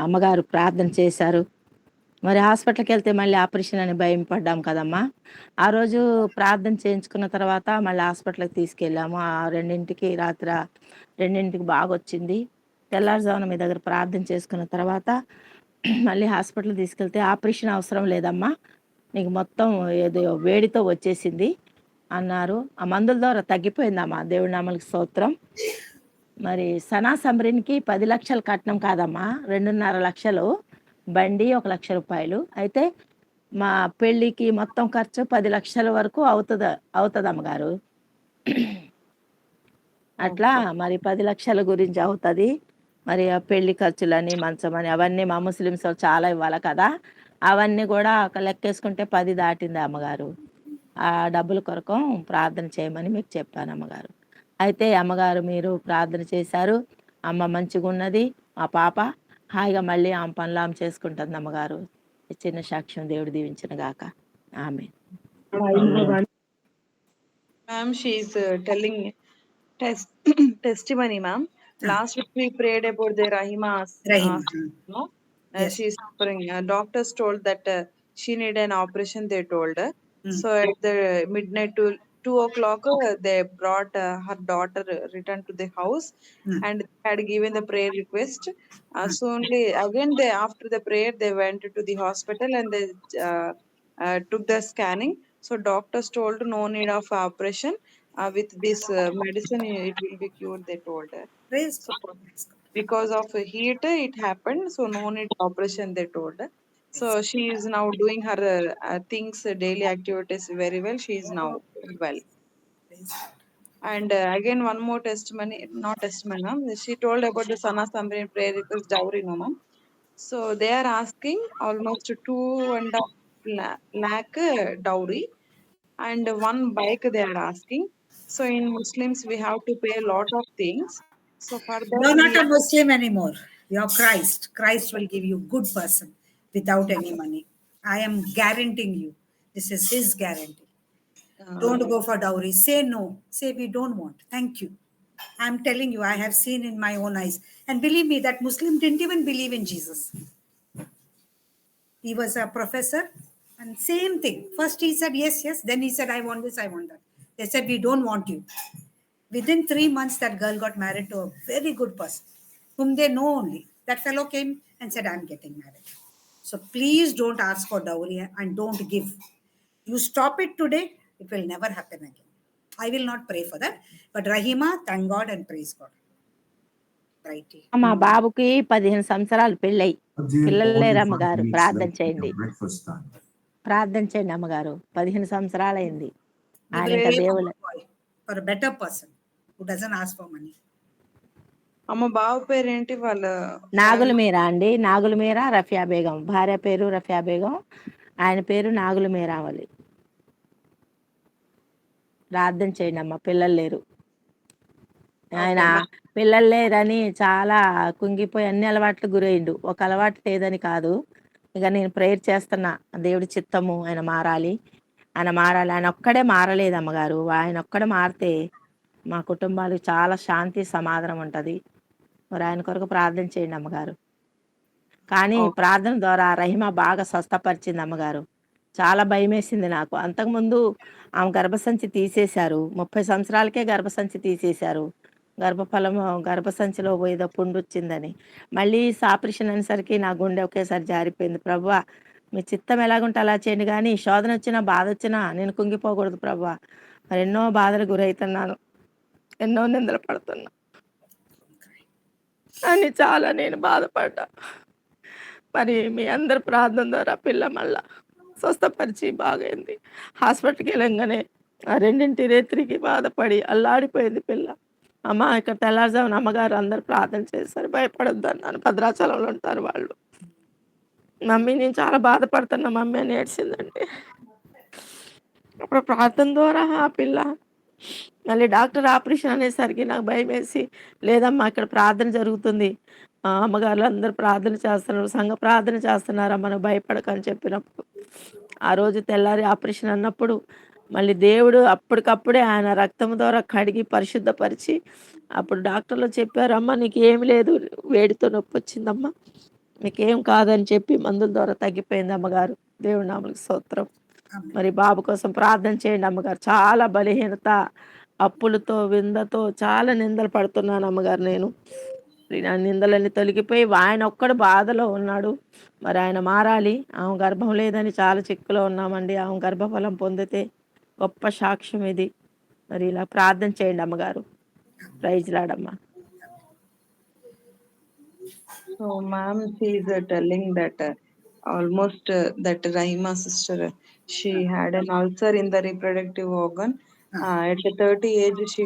అమ్మగారు ప్రార్థన చేశారు. మరి హాస్పిటల్కి వెళ్తే మళ్ళీ ఆపరేషన్ అని భయం పడ్డాం కదమ్మా. ఆ రోజు ప్రార్థన చేయించుకున్న తర్వాత మళ్ళీ హాస్పిటల్కి తీసుకెళ్ళాము. ఆ 2ంటికి రాత్రి 2ంటికి బాగా వచ్చింది. తెల్లారుజామున మీ దగ్గర ప్రార్థన చేసుకున్న తర్వాత మళ్ళీ హాస్పిటల్ తీసుకెళ్తే ఆపరేషన్ అవసరం లేదమ్మా, నీకు మొత్తం ఏదో వేడితో వచ్చేసింది అన్నారు. ఆ మందుల ద్వారా తగ్గిపోయిందమ్మా. దేవుడి నామానికి స్తోత్రం. మరి సనా సంబరికి 10 లక్షలు కట్నం కాదమ్మా, 2.5 లక్షలు బండి, 1 లక్ష రూపాయలు. అయితే మా పెళ్ళికి మొత్తం ఖర్చు 10 లక్షల వరకు అవుతుంది అమ్మగారు. అట్లా మరి 10 లక్షల గురించి అవుతుంది. మరి ఆ పెళ్లి ఖర్చులని, మంచమని అవన్నీ మా ముస్లిమ్స్ వాళ్ళు చాలా ఇవ్వాలి కదా, అవన్నీ కూడా ఒక లెక్కేసుకుంటే 10 దాటింది అమ్మగారు. ఆ డబ్బుల కొరకు ప్రార్థన చేయమని మీకు చెప్పాను అమ్మగారు. అయితే అమ్మగారు మీరు ప్రార్థన చేశారు. అమ్మ మంచిగా ఉన్నది. మా పాప హాయిగా మళ్ళీ ఆమె పనులు ఆమె చేసుకుంటుంది అమ్మగారు. చిన్న సాక్ష్యం దేవుడు దీవించిన గాక. ఆమె Ma'am, she is telling testimony, ma'am. Last week we prayed about the Rahima's. Yes. She is suffering. Doctors told that she need an operation. They told her. So at the midnight to 2 o'clock, they brought her daughter returned to the house and had given the prayer request. So only again after the prayer they went to the hospital and they took the scanning. So doctors told no need of operation. With this medicine it will be cured, they told her. Praise So God. because of heat it happened, so no need operation, they told her. So she is now doing her things, daily activities very well. She is now well. Praise God. And again one more testimony, not testimony, ma'am. She told about the Sana Samrin prayer request dowry, no ma'am. So they are asking almost 2.5 lakh dowry and one bike they are asking. So in Muslims we have to pay a lot of things. So for that You're not we a Muslim anymore. You're Christ. Christ will give you good person without any money. I am guaranteeing you. This is his guarantee. Don't go for dowry. Say no. Say we don't want. Thank you. I'm telling you, I have seen in my own eyes. And believe me, that Muslim didn't even believe in Jesus. He was a professor, and same thing. First he said yes, yes. Then he said, I want this, I want that. They said, we don't want you. Within 3 months, that girl got married to a very good person, whom they know only. That fellow came and said, I'm getting married. So please don't ask for dowry and don't give. You stop it today, it will never happen again. I will not pray for that. But Rahima, thank God and praise God. Right. మా బాబుకి 15 సంవత్సరాలు పెళ్ళై పిల్లలు లేరు అమ్మగారు. ప్రార్థన చేయండి, ప్రార్థన చేయండి అమ్మగారు. 15 సంవత్సరాలు అయింది. ఆయన ఇంకా దేవుడు for a better person who doesn't ask for money. అమ్మ బావ పేరేంటి? వాళ్ళ నాగుల మీరా అండి. నాగుల మీరా రఫియా బేగం. భార్య పేరు రఫియా బేగం, ఆయన పేరు నాగుల మేరావలి. ప్రార్థన చేయండి అమ్మ. పిల్లలు లేరు. ఆయన ఓకే. పిల్లలు లేరని చాలా కుంగిపోయి అన్ని అలవాట్లు గురయిండు. ఒక అలవాటు లేదని కాదు. ఇక నేను ప్రేయర్ చేస్తున్నా. దేవుడి చిత్తము ఆయన మారాలి. ఆయన మారాలి. ఆయన ఒక్కడే మారలేదు అమ్మగారు. ఆయన ఒక్కడే మారితే మా కుటుంబాలకు చాలా శాంతి, సమాధానం ఉంటది. మరి ఆయన కొరకు ప్రార్థన చేయండి అమ్మగారు. కానీ ఓకే. ప్రార్థన ద్వారా రహిమ బాగా స్వస్థపరిచింది అమ్మగారు. చాలా భయమేసింది నాకు. అంతకుముందు ఆమె గర్భసంచి తీసేశారు. 30 సంవత్సరాలకే గర్భసంచి తీసేశారు. గర్భసంచిలో ఏదో పుండొచ్చిందని. మళ్ళీ ఆపరేషన్ అనేసరికి నా గుండె ఒకేసారి జారిపోయింది. ప్రభువా! మీ చిత్తం ఎలాగుంటే అలా చేయండి గానీ, శోధనొచ్చినా, బాధొచ్చినా నేను కుంగిపోకూడదు ప్రభువా! మరి ఎన్నో బాధలకు గురైతున్నాను. ఎన్నో నిందలు పడుతున్నా. అని చాలా నేను బాధపడ్డా. మరి మీ అందరి ప్రార్థన ద్వారా పిల్ల మళ్ళా స్వస్థపరిచి బాగైంది. హాస్పిటల్‌కి వెళ్ళంగానే ఆ 2 రేత్రికి బాధపడి అల్లాడిపోయింది పిల్ల. అమ్మ ఇక్కడ తెల్లారుజామున అమ్మగారు అందరూ ప్రార్థన చేశారు. భయపడొద్దన్నాను. భద్రాచలంలో ఉంటారు వాళ్ళు. మమ్మీ నేను చాలా బాధపడుతున్నా మమ్మీ అని ఏడ్చిందండి. అప్పుడు ప్రార్థన ద్వారా ఆ పిల్ల మళ్ళీ డాక్టర్ ఆపరేషన్ అనేసరికి నాకు భయమేసి, లేదమ్మా ఇక్కడ ప్రార్థన జరుగుతుంది. అమ్మగారులు అందరూ ప్రార్థన చేస్తున్నారు. సంఘ ప్రార్థన చేస్తున్నారమ్మా నువ్వు భయపడకని చెప్పినప్పుడు, ఆ రోజు తెల్లారి ఆపరేషన్ అన్నప్పుడు, మళ్ళీ దేవుడు అప్పటికప్పుడే ఆయన రక్తం ద్వారా కడిగి పరిశుద్ధపరిచి, అప్పుడు డాక్టర్లు చెప్పారు, "అమ్మ నీకేమి లేదు. వేడితో నొప్పొచ్చిందమ్మా. మీకేం కాదని" చెప్పి మందుల ద్వారా తగ్గిపోయింది అమ్మగారు. దేవుడి నామమునకు స్తోత్రం. ఆమె. మరి బాబు కోసం ప్రార్థన చేయండి అమ్మగారు. చాలా బలహీనత, అప్పులతో, విందతో చాలా నిందలు పడుతున్నాను అమ్మగారు నేను. మరి నా నిందలన్నీ తొలగిపోయి ఆయన ఒక్కడు బాధలో ఉన్నాడు. మరి ఆయన మారాలి. ఆమె గర్భం లేదని చాలా చిక్కులో ఉన్నామండి. ఆమె గర్భఫలం పొందితే గొప్ప సాక్ష్యం ఇది. మరి ఇలా ప్రార్థన చేయండి అమ్మగారు. Praise Lord. So, ma'am, she is telling that almost that Rahima sister, she had an ulcer in the reproductive organ. At 30 age,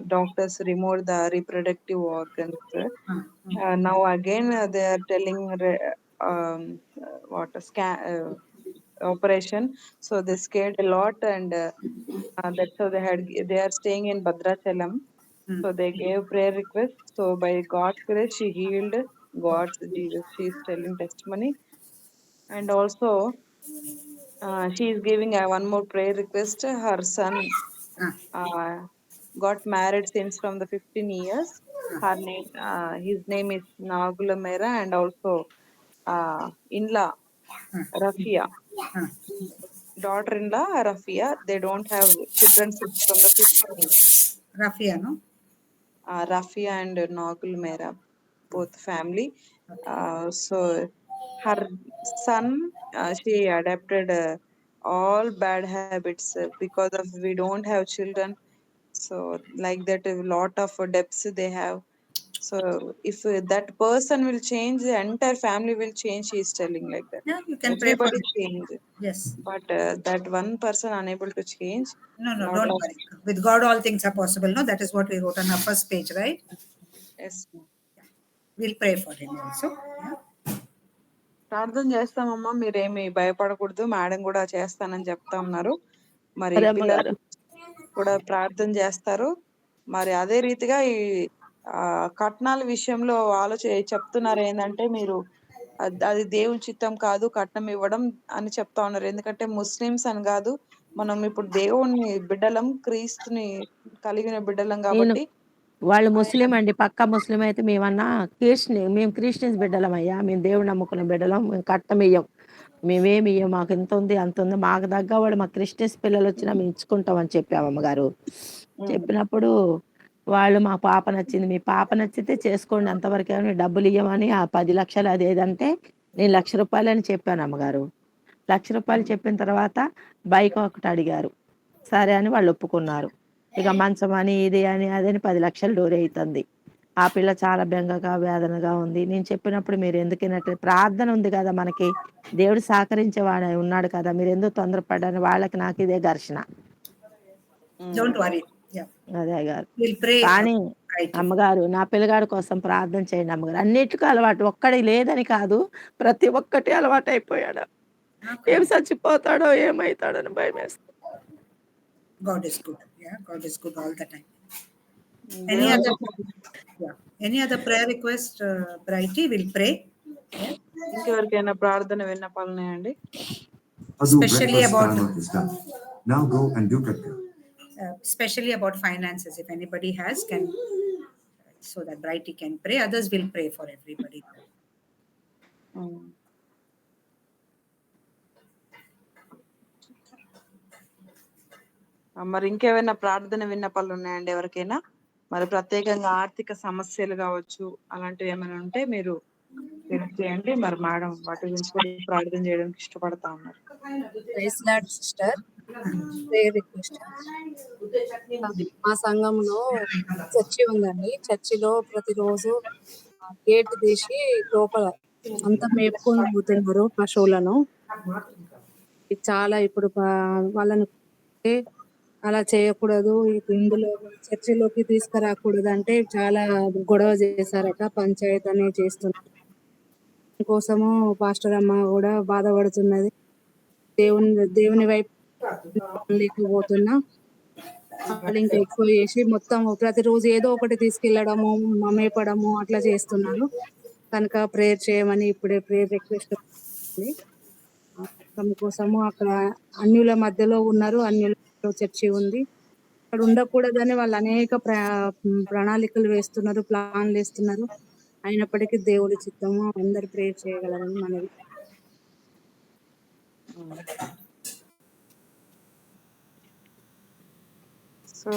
doctors removed the reproductive organs. Now again, they are telling what a operation. So they scared a lot, and that's how they are staying in Bhadrachalam. So they gave prayer request. So by God's grace, she healed. God's Jesus. She is telling testimony, and also she is giving one more prayer request. Her son uh, got married since from the 15 years. His name is Nagula Mera, and also in-law Rafia. Daughter-in-law Rafia. They don't have children since from the 15 years. Rafia, no? Rafia and Nagul Mera, both family. So her son, she adapted all bad habits because of we don't have children. So like that, a lot of debts they have. So if that person will change, the entire family will change. She is telling like that. Yeah, you can pray for Everybody him. change, Yes. but that one person unable to change. No, Lot don't of worry. With God, all things are possible. No, that is what we wrote on our first page, right? yes. We'll pray for him also. Yeah. ప్రార్థన చేస్తామమ్మా, మీరేమి భయపడకూడదు. Madam కూడా చేస్తానని చెప్తా ఉన్నారు. మరి అదే పిల్లలు అమ్మగారు. కూడా ప్రార్థన చేస్తారు. మరి అదే రీతిగా ఈ కట్నాల విషయంలో చెప్తున్నారు ఏంటంటే, మీరు అది దేవుని చిత్తం కాదు కట్నం ఇవ్వడం అని చెప్తా ఉన్నారు. ఎందుకంటే ముస్లిమ్స్ అని కాదు, మనం ఇప్పుడు దేవుని బిడ్డలం, క్రీస్తుని కలిగిన బిడ్డలం నేను కాబట్టి వాళ్ళు ముస్లిం అండి. పక్కా ముస్లిం అయితే మేము క్రిస్టియన్స్ బిడ్డలమయ్యా. మేము దేవుడిని నమ్ముకున్న బిడ్డలం. మేము కట్నమియ్యం. మేమేమియ్యం. మాకు ఇంత ఉంది, అంత ఉంది. మాకు తగ్గవాళ్ళు మా క్రిస్టియన్స్ పిల్లలొచ్చినా మేము ఇచ్చుకుంటాం అని చెప్పాము అమ్మగారు. చెప్పినప్పుడు వాళ్ళు మా పాప నచ్చింది. మీ పాప నచ్చితే చేసుకోండి అంతవరకే డబ్బులియ్యమని ఆ 10 లక్షలు అదేదంటే నేను రూ. 1,00,000 అని చెప్పాను అమ్మగారు. రూ. 1,00,000 చెప్పిన తర్వాత బైక్ ఒకటి అడిగారు. సరే అని వాళ్ళు ఒప్పుకున్నారు. ఇక మంచం అని, ఇది అని, అదని 10 లక్షలు డోరీ అయితంది. ఆ పిల్ల చాలా బెంగగా, వేదనగా ఉంది. నేను చెప్పినప్పుడు మీరెందుకు ఇనట్లేదు? ప్రార్థన ఉంది గదా మనకి. దేవుడు సహకరించేవాడు ఉన్నాడు కదా! మీరెందుకు తొందరపడ్డారు? వాళ్ళకి నాకు ఇదే ఘర్షణ. Don't worry. Yeah. అదే గారు. We'll pray. కానీ Right. అమ్మగారు నా పిల్లగాడి కోసం ప్రార్థన చేయండి అమ్మగారు. అన్నిటికి అలవాటు. ఒక్కడికి లేదని కాదు. ప్రతి ఒక్కటి అలవాటయిపోయాడు. Okay. ఏం చచ్చిపోతాడో ఏమైతాడో అని భయమేస్తుంది. God is good. Yeah, God is good all the time. Any దేవుని other? చిత్తం. Yeah. Any other prayer request? Brighty will pray. Yeah. ఇంకెవరికైనా ప్రార్థన విన్నపాలు ఉన్నాయండి? Especially Breakfast about time is done. Now go and do Katha. especially about finances. If anybody has, can so that Brighty can pray. Others will pray for everybody. ఉమ్. మరి ఇంకేమైనా ప్రార్థన విన్నపాలు ఉన్నాయండి ఎవరికైనా? మరి ప్రత్యేకంగా ఆర్థిక సమస్యలు కావచ్చు, అలాంటివి ఏమైనా ఉంటే మీరు చేయండి. మరి మేడం వాటి గురించి కూడా ప్రార్థన చేయడానికి ఇష్టపడతా ఉన్నారు. Praise Lord sister. Prayer request. మా సంఘంలో చర్చి ఉందండి. చర్చిలో ప్రతిరోజు గేట్ తీసి లోపల అంతా మేపుకొని పోతున్నారు పశువులను. ఇది చాలా ఇప్పుడు వాళ్ళని అలా చేయకూడదు, ఇందులో చర్చిలోకి తీసుకురాకూడదు అంటే చాలా గొడవ చేశారట. పంచాయతీ అనేది చేస్తున్నారు. కోసము పాస్టర్ అమ్మ కూడా బాధపడుతున్నది. దేవుని వైపు లేకపోతున్నా వాళ్ళు ఇంకా ఎక్కువ చేసి మొత్తం ప్రతిరోజు ఏదో ఒకటి తీసుకెళ్లడము, మేపడము అట్లా చేస్తున్నారు. కనుక ప్రేయర్ చేయమని ఇప్పుడే ప్రేయర్ రిక్వెస్ట్ కోసము. అక్కడ అన్యుల మధ్యలో ఉన్నారు, అన్యుల చర్చి ఉంది. అక్కడ ఉండకూడదని వాళ్ళు అనేక ప్రణాళికలు వేస్తున్నారు, ప్లాన్లు వేస్తున్నారు. అయినప్పటికీ దేవుడి చిత్తము. అందరు ప్రేయర్ చేయగలరని మనవి. So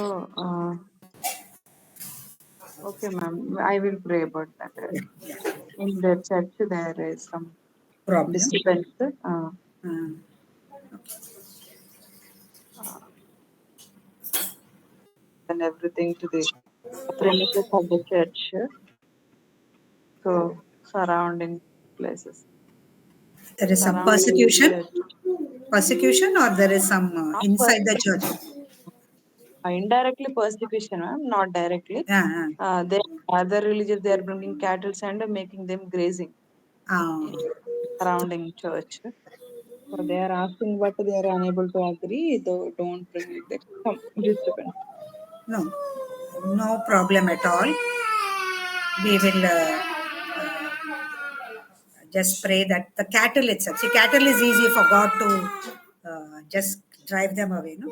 okay ma'am, I will pray about that. In the church there is some Problem. disturbance and everything to the premises of the church, so surrounding places. There is some Surrounding persecution. the church. Persecution, or there is some inside the church. Indirectly persecution, ma'am, not directly. Yeah. They other religions, they are bringing cattle and making them grazing surrounding church. So they are asking, but they are unable to agree. Though don't bring it there. Some disturbance. No problem at all. We will just pray that the cattle itself. See, cattle is easy for God to just drive them away. No,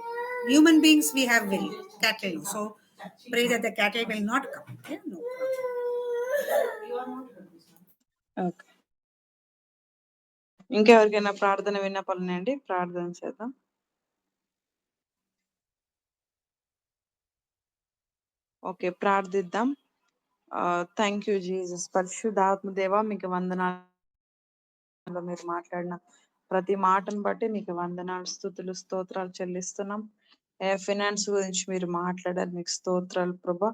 human beings we have will. Cattle. So pray that the cattle will not come. Yeah, no problem. Okay. ఇంకెవరికైనా ప్రార్థన విన్నపాలు ఉన్నాయండి? ప్రార్థన చేద్దాం. Okay, ప్రార్థిద్దాం. Thank you Jesus. పరిశుద్ధాత్మ దేవా, మీకు వందనాలు. మీరు మాట్లాడిన ప్రతి మాటను బట్టి మీకు వందనాలు, స్తుతులు, స్తోత్రాలు చెల్లిస్తున్నాం. ఫైనాన్స్ గురించి మీరు మాట్లాడారు, మీకు స్తోత్రాలు ప్రభా.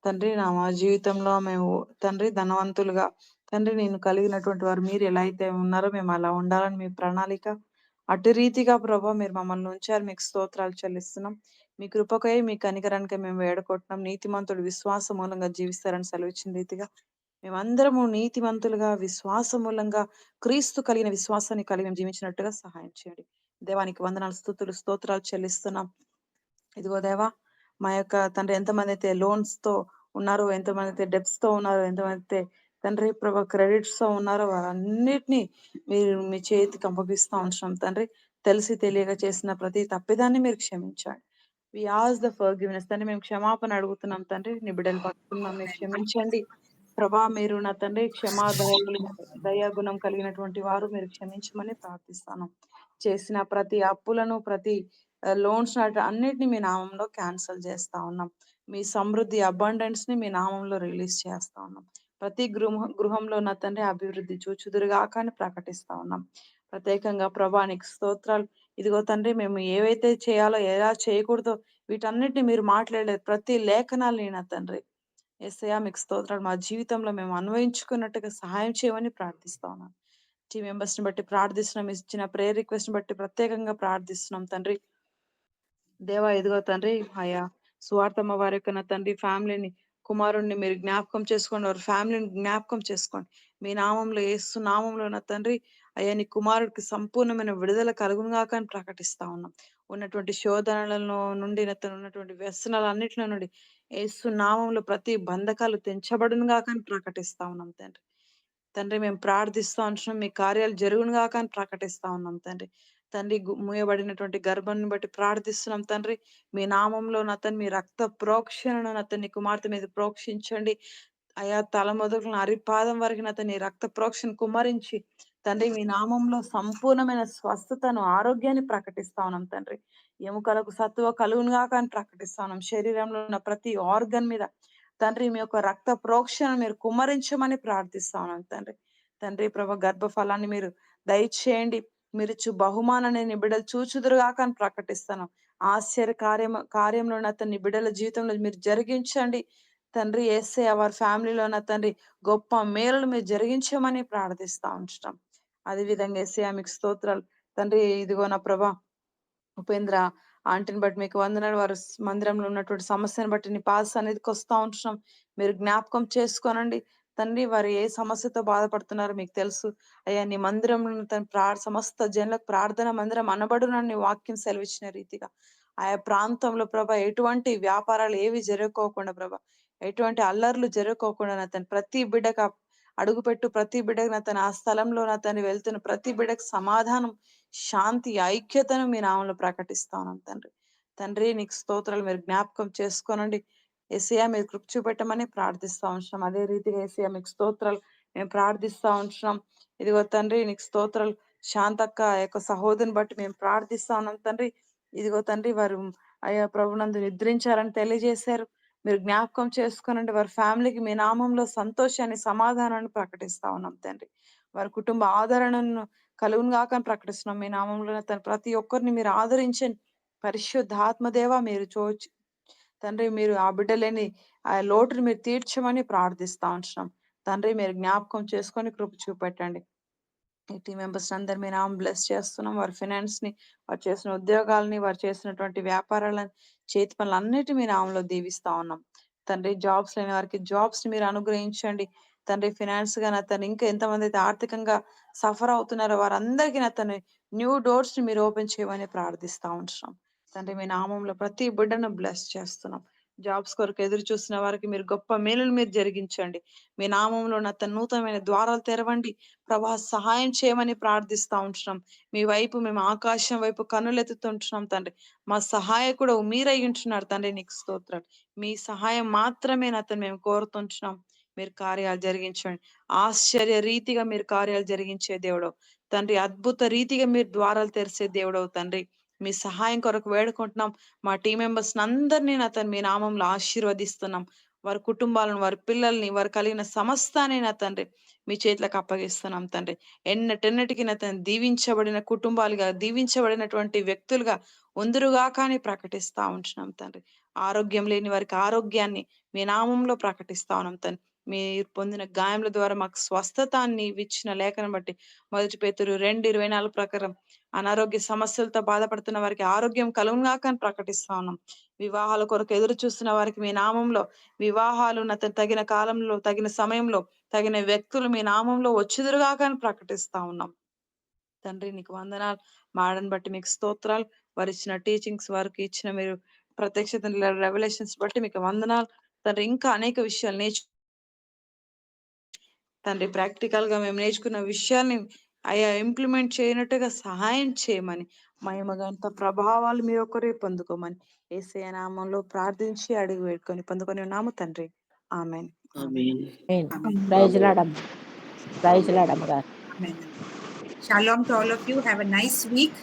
తండ్రి, మా జీవితంలో మేము తండ్రి ధనవంతులుగా తండ్రి నేను కలిగినటువంటి వారు మీరు ఎలా అయితే ఉన్నారో మేము అలా ఉండాలని మీ ప్రణాళిక. అటు రీతిగా ప్రభా మీరు మమ్మల్ని ఉంచారు, మీకు స్తోత్రాలు చెల్లిస్తున్నాం. మీ కృపకై మీ కనికరానికై మేము వేడుకుంటున్నాం. నీతిమంతుడు విశ్వాస మూలంగా జీవిస్తారని సెలవిచ్చిన రీతిగా మేమందరము నీతిమంతులుగా విశ్వాస మూలంగా క్రీస్తు కలిగిన విశ్వాసాన్ని కలిగి మేము జీవించినట్టుగా సహాయం చేయండి. దేవానికి వందనాలు, స్తుతులు, స్తోత్రాలు చెల్లిస్తున్నాం. ఇదిగో దేవా, మా యొక్క తండ్రి ఎంతమంది అయితే లోన్స్ తో ఉన్నారో, ఎంతమంది అయితే డెబ్ట్స్ తో ఉన్నారో, ఎంతమంది అయితే తండ్రి ప్రభా క్రెడిట్స్ తో ఉన్నారో వారన్నిటినీ మీరు మీ చేతికి అప్పగిస్తా ఉంటున్నాం తండ్రి. తెలిసి తెలియక చేసిన ప్రతి తప్పిదాన్ని మీరు క్షమించండి. వి ఆస్క్ ద ఫర్గివ్నెస్ తండ్రి. మేము క్షమాపణ అడుగుతున్నాం తండ్రి. నీ బిడ్డలు పట్టుకున్నాం, మీరు క్షమించండి ప్రభా. మీరు నా తండ్రి దయాగుణం కలిగినటువంటి వారు, మీరు క్షమించమని ప్రార్థిస్తాను. చేసిన ప్రతి అప్పులను, ప్రతి లోన్స్ అన్నిటిని మీ నామంలో క్యాన్సిల్ చేస్తా ఉన్నాం. మీ సమృద్ధి అబండెన్స్ ని మీ నామంలో రిలీజ్ చేస్తా ఉన్నాం. ప్రతి గృహంలో నా తండ్రి అభివృద్ధి చూచుదురుగాక అని ప్రకటిస్తా ఉన్నాం. ప్రత్యేకంగా ప్రభానికి స్తోత్రాలు. ఇదిగో తండ్రి, మేము ఏవైతే చేయాలో ఎలా చేయకూడదో వీటన్నిటిని మీరు మాట్లాడలేదు. ప్రతి లేఖనాల్ని నా తండ్రి యేసయ్యా మీకు స్తోత్రాలు మా జీవితంలో మేము అన్వయించుకున్నట్టుగా సహాయం చేయమని ప్రార్థిస్తా ఉన్నాం. టీం మెంబర్స్ ని బట్టి ప్రార్థిస్తున్నాం, ఇచ్చిన ప్రేయర్ రిక్వెస్ట్ బట్టి ప్రత్యేకంగా ప్రార్థిస్తున్నాం తండ్రి. దేవా ఇదిగో తండ్రి, అయ్యా సువార్తమ్మ వారి యొక్క నా తండ్రి ఫ్యామిలీని, కుమారుణ్ణి మీరు జ్ఞాపకం చేసుకోండి, వారి ఫ్యామిలీని జ్ఞాపకం చేసుకోండి. మీ నామంలో, యేసు నామంలో నా తండ్రి అయ్యా నీ కుమారుడికి సంపూర్ణమైన విడుదల కలుగును గాక అని ప్రకటిస్తా ఉన్నాం. ఉన్నటువంటి శోధనలలో నుండి ఉన్నటువంటి వ్యసనాలన్నిటిలో నుండి యేసు నామములో ప్రతి బంధకాలు తెంచబడును గాక అని ప్రకటిస్తా ఉన్నాం తండ్రి. తండ్రి మేము ప్రార్థిస్తా ఉంటున్నాం, మీ కార్యాలు జరుగును గాక అని ప్రకటిస్తా ఉన్నాం తండ్రి. తండ్రి మూయబడినటువంటి గర్భాన్ని బట్టి ప్రార్థిస్తున్నాం తండ్రి. మీ నామంలో మీ రక్త ప్రోక్షణను నీ కుమార్తె మీద ప్రోక్షించండి. అయా తల మొదలు అరిపాదం వరకు నీ రక్త ప్రోక్షణ కుమ్మరించి తండ్రి మీ నామంలో సంపూర్ణమైన స్వస్థతను, ఆరోగ్యాన్ని ప్రకటిస్తా ఉన్నాం తండ్రి. ఎముకలకు సత్తువ కలుగును గాక అని ప్రకటిస్తా ఉన్నాం. శరీరంలో ఉన్న ప్రతి ఆర్గన్ మీద తండ్రి మీ యొక్క రక్త ప్రోక్షణ మీరు కుమ్మరించమని ప్రార్థిస్తా ఉన్నాం తండ్రి. తండ్రి ప్రభు గర్భఫలాన్ని మీరు దయచేయండి. మీరు బహుమానాన్ని నీ బిడ్డలు చూచుదురుగాక అని ప్రకటిస్తాను. ఆశ్చర్య కార్యంలో నీ బిడ్డల జీవితంలో మీరు జరిగించండి తండ్రి. యేసయ్య వారి ఫ్యామిలీలో తండ్రి గొప్ప మేలులు మీరు జరిగించమని ప్రార్థిస్తా ఉంచుతాం. అదే విధంగా యేసయ్య మీకు స్తోత్రాలు తండ్రి. ఇదిగో నా ప్రభా ఉపేంద్ర ఆంటీని బట్టి మీకు వందనాలు. వారు మందిరంలో ఉన్నటువంటి సమస్యను బట్టి నీ పాద సన్నిధికి వస్తా ఉంటున్నాం. మీరు జ్ఞాపకం చేసుకోనండి తండ్రి. వారు ఏ సమస్యతో బాధపడుతున్నారో మీకు తెలుసు అయ్యా. నీ మందిరంలో సమస్త జనులకు ప్రార్థన మందిరం అనబడునని నీ వాక్యం సెలవిచ్చిన రీతిగా ఆయా ప్రాంతంలో ప్రభా ఎటువంటి వ్యాపారాలు ఏవి జరగకోకుండా ప్రభా, ఎటువంటి అల్లర్లు జరగకోకుండా ప్రతి బిడ్డకు అడుగుపెట్టు, ప్రతి బిడ్డకు ఆ స్థలంలో వెళ్తున్న ప్రతి బిడ్డకు సమాధానం, శాంతి, ఐక్యతను మీ నామంలో ప్రకటిస్తా ఉన్నాం తండ్రి. తండ్రి నీకు స్తోత్రాలు. మీరు జ్ఞాపకం చేసుకోనండి యేసయ్య. మీరు కృప చూపెట్టమని ప్రార్థిస్తా ఉంటున్నాం. అదే రీతిగా యేసయ్య మీకు స్తోత్రాలు మేము ప్రార్థిస్తా ఉంటున్నాం. ఇదిగో తండ్రి నీకు స్తోత్రాలు. శాంతక్క యొక్క సహోదరుని బట్టి మేము ప్రార్థిస్తా ఉన్నాం తండ్రి. ఇదిగో తండ్రి వారు అయ్యా ప్రభునందు నిద్రించారని తెలియజేశారు. మీరు జ్ఞాపకం చేసుకోనండి. వారి ఫ్యామిలీకి మీ నామంలో సంతోషాన్ని, సమాధానాన్ని ప్రకటిస్తా ఉన్నాం తండ్రి. వారి కుటుంబ ఆదరణను కలుగును గాక అని ప్రకటిస్తున్నాం. మీ నామంలో ప్రతి ఒక్కరిని మీరు ఆదరించండి. పరిశుద్ధాత్మదేవ మీరు తండ్రి మీరు ఆ బిడ్డలేని ఆ లోటుని మీరు తీర్చమని ప్రార్థిస్తా ఉంటున్నాం తండ్రి. మీరు జ్ఞాపకం చేసుకొని కృప చూపెట్టండి. ఈ టీం మెంబర్స్ అందరు మీ నామం బ్లెస్ చేస్తున్నాం. వారి ఫైనాన్స్ ని, వారు చేసిన ఉద్యోగాలని, వారు చేసినటువంటి వ్యాపారాలను, చేతి పనులు అన్నిటి మీ నామంలో దీవిస్తా ఉన్నాం తండ్రి. జాబ్స్ లేని వారికి జాబ్స్ ని మీరు అనుగ్రహించండి తండ్రి. ఫైనాన్స్ గా ఇంకా ఎంతమంది అయితే ఆర్థికంగా సఫర్ అవుతున్నారో వారందరికీ న్యూ డోర్స్ ని మీరు ఓపెన్ చేయమని ప్రార్థిస్తా ఉంటున్నాం తండ్రి. మీ నామంలో ప్రతి బిడ్డను బ్లెస్ చేస్తున్నాం. జాబ్స్ కొరకు ఎదురు చూసిన వారికి మీరు గొప్ప మేలులు మీరు జరిగించండి. మీ నామంలో నూతనమైన ద్వారాలు తెరవండి ప్రభా. సహాయం చేయమని ప్రార్థిస్తా ఉంటున్నాం. మీ వైపు మేము ఆకాశం వైపు కన్నులెత్తుతుంటున్నాం తండ్రి. మా సహాయకుడు మీరై ఉంటున్నారు తండ్రి. నీకు స్తోత్రాలు. మీ సహాయం మాత్రమే మేము కోరుతుంటున్నాం. మీరు కార్యాలు జరిగించండి. ఆశ్చర్య రీతిగా మీరు కార్యాలు జరిగించే దేవుడు తండ్రి. అద్భుత రీతిగా మీరు ద్వారాలు తెరిచే దేవుడవు తండ్రి. మీ సహాయం కొరకు వేడుకుంటున్నాం. మా టీం మెంబర్స్ అందరినీ మీ నామంలో ఆశీర్వదిస్తున్నాం. వారి కుటుంబాలను, వారి పిల్లల్ని, వారు కలిగిన సమస్తాన్ని తండ్రి మీ చేతులకు అప్పగిస్తున్నాం తండ్రి. ఎన్నటెన్నటికి దీవించబడిన కుటుంబాలుగా, దీవించబడినటువంటి వ్యక్తులుగా ఉందురుగా కానీ ప్రకటిస్తా ఉంటున్నాం తండ్రి. ఆరోగ్యం లేని వారికి ఆరోగ్యాన్ని మీ నామంలో ప్రకటిస్తా ఉన్నాం తండ్రి. మీరు పొందిన గాయముల ద్వారా మాకు స్వస్థతాన్ని ఇచ్చిన లేఖను బట్టి 1 పేతురు 2:24 ప్రకారం అనారోగ్య సమస్యలతో బాధపడుతున్న వారికి ఆరోగ్యం కలుగుగాక అని ప్రకటిస్తా ఉన్నాం. వివాహాల కొరకు ఎదురు చూస్తున్న వారికి మీ నామంలో వివాహాలు తగిన కాలంలో, తగిన సమయంలో, తగిన వ్యక్తులు మీ నామంలో వచ్చుదురుగాక అని ప్రకటిస్తా ఉన్నాం తండ్రి. నీకు వందనాలు. మాడని బట్టి మీకు స్తోత్రాలు. వారు ఇచ్చిన టీచింగ్స్, వారికి ఇచ్చిన మీరు ప్రత్యక్షత రెవల్యూషన్స్ బట్టి మీకు వందనాలు తండ్రి. ఇంకా అనేక విషయాలు తండ్రి ప్రాక్టికల్ గా మేము నేర్చుకున్న విషయాల్ని అయ్యా ఇంప్లిమెంట్ చేయనట్టుగా సహాయం చేయమని, మహిమగంత ప్రభావాలు మీ ఒక్కరే పొందుకోమని యేసయ్య నామంలో ప్రార్థించి అడిగి వేడుకొని పొందుకొని ఉన్నాము తండ్రి. ఆమెన్. ప్రైజ్ లాడమ్మ గారు. Shalom to all of you. Have a nice week.